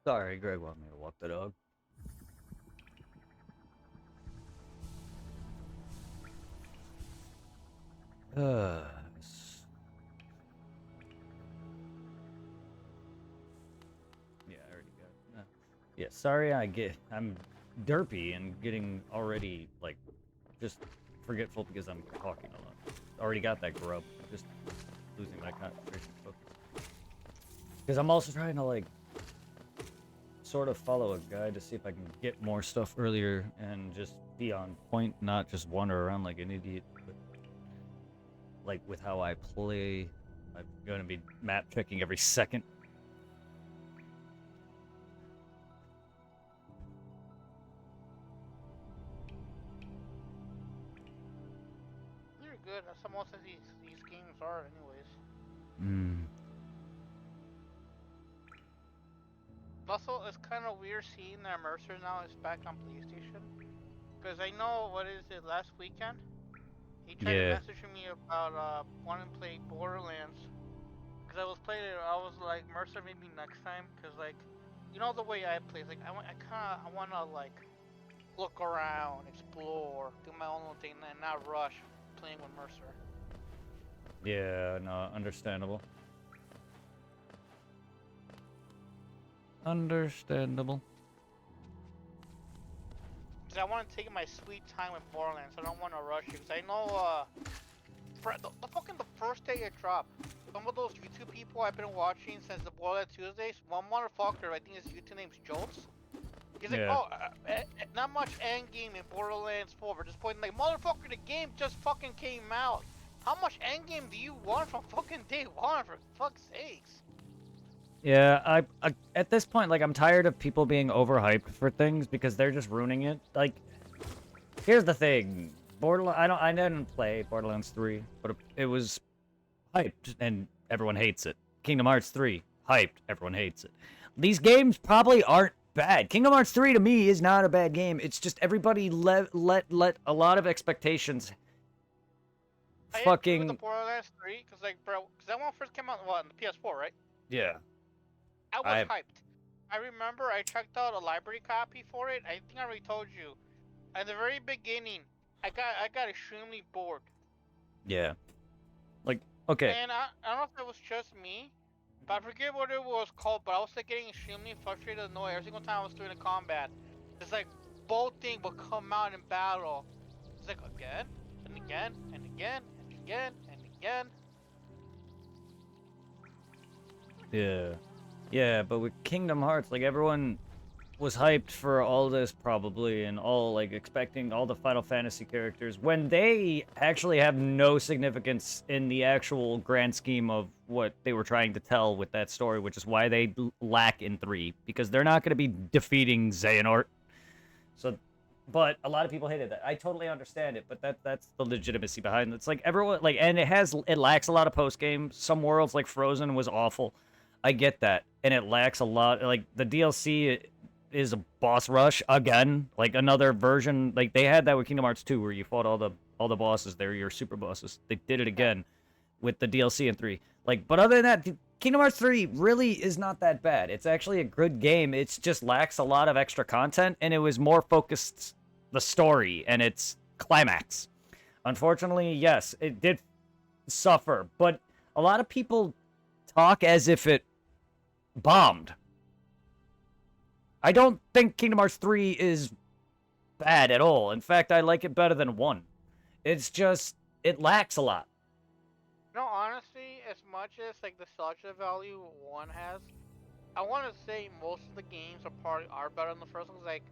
S1: Sorry, Greg wanted me to walk the dog. Yeah, I already got it. Yeah, sorry I'm derpy and getting already, like, just forgetful because I'm talking a lot. Already got that grub. Just losing my concentration focus. Because I'm also trying to, like, sort of follow a guide to see if I can get more stuff earlier and just be on point, not just wander around like an idiot. But, like, with how I play, I'm going to be map checking every second.
S2: You're good. That's how most of these games are, anyways.
S1: Hmm.
S2: Also, it's kind of weird seeing that Mercer now is back on PlayStation. Because I know, what is it, last weekend? He tried to message me about wanting to play Borderlands. Because I was playing it, I was like, Mercer, maybe next time. Because, like, you know the way I play, like, I want to, like, look around, explore, do my own little thing, and not rush playing with Mercer.
S1: Yeah, no, understandable. Understandable.
S2: Because I want to take my sweet time with Borderlands. I don't want to rush it. Because I know, the fucking the first day it dropped, some of those YouTube people I've been watching since the Borderlands Tuesdays, one motherfucker, I think his YouTube name's Jolts. He's like, oh, not much endgame in Borderlands 4. We're just pointing like, motherfucker, the game just fucking came out. How much endgame do you want from fucking day one, for fuck's sakes?
S1: Yeah, I at this point, like, I'm tired of people being overhyped for things because they're just ruining it. Like, here's the thing, I didn't play Borderlands 3, but it was hyped and everyone hates it. Kingdom Hearts 3, hyped, everyone hates it. These games probably aren't bad. Kingdom Hearts 3 to me is not a bad game. It's just everybody let a lot of expectations.
S2: I agree with the Borderlands 3, because, like, bro, because that one first came out on the PS4, right?
S1: Yeah.
S2: I was hyped. I remember I checked out a library copy for it. I think I already told you. At the very beginning, I got extremely bored.
S1: Yeah. Like, okay.
S2: And I don't know if it was just me, but I forget what it was called, but I was like getting extremely frustrated and annoyed every single time I was doing a combat. It's like both thing would come out in battle. It's like again, and again, and again, and again, and again.
S1: Yeah. Yeah, but with Kingdom Hearts, like, everyone was hyped for all this probably, and all, like, expecting all the Final Fantasy characters when they actually have no significance in the actual grand scheme of what they were trying to tell with that story, which is why they lack in 3, because they're not going to be defeating Xehanort. So, but a lot of people hated that. I totally understand it, but that's the legitimacy behind it. It's like everyone, like, and it lacks a lot of post game. Some worlds, like Frozen, was awful. I get that, and it lacks a lot. Like, the DLC is a boss rush again, like another version. Like, they had that with Kingdom Hearts 2, where you fought all the bosses there, your super bosses. They did it again with the DLC in 3. Like, but other than that, Kingdom Hearts 3 really is not that bad. It's actually a good game. It just lacks a lot of extra content, and it was more focused the story and its climax. Unfortunately, yes, it did suffer, but a lot of people talk as if it bombed. I don't think Kingdom Hearts 3 is bad at all. In fact, I like it better than 1. It's just, it lacks a lot.
S2: No, honestly, as much as, like, the nostalgia value 1 has, I want to say most of the games are better than the first one. Like,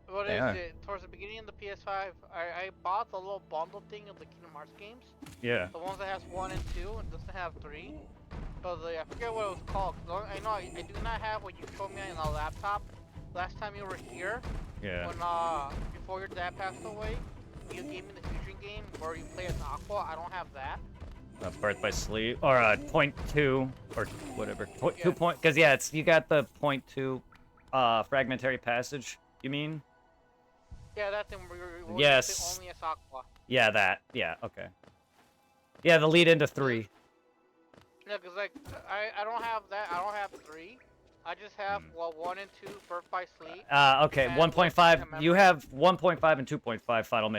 S2: what is it? Towards the beginning of the PS5, I bought the little bundle thing of the Kingdom Hearts games.
S1: Yeah.
S2: The ones that has 1 and 2 and doesn't have 3. So I forget what it was called. I know I do not have what you showed me on a laptop last time you were here.
S1: Yeah.
S2: When before your dad passed away, you gave me the fusion game where you play as Aqua. I don't have that.
S1: Birth by Sleep, or .2 or whatever. 2 point, because yeah, you got the .2 fragmentary passage. You mean?
S2: Yeah, that thing.
S1: Yes.
S2: Only as Aqua.
S1: Yeah, that. Yeah. Okay. Yeah, the lead into 3.
S2: Yeah, cause like I don't have that. I don't have 3. I just have 1 and 2 Birth by Sleep.
S1: Okay,
S2: and
S1: 1.5.
S2: Remember.
S1: You have 1.5 and 2.5 final mix.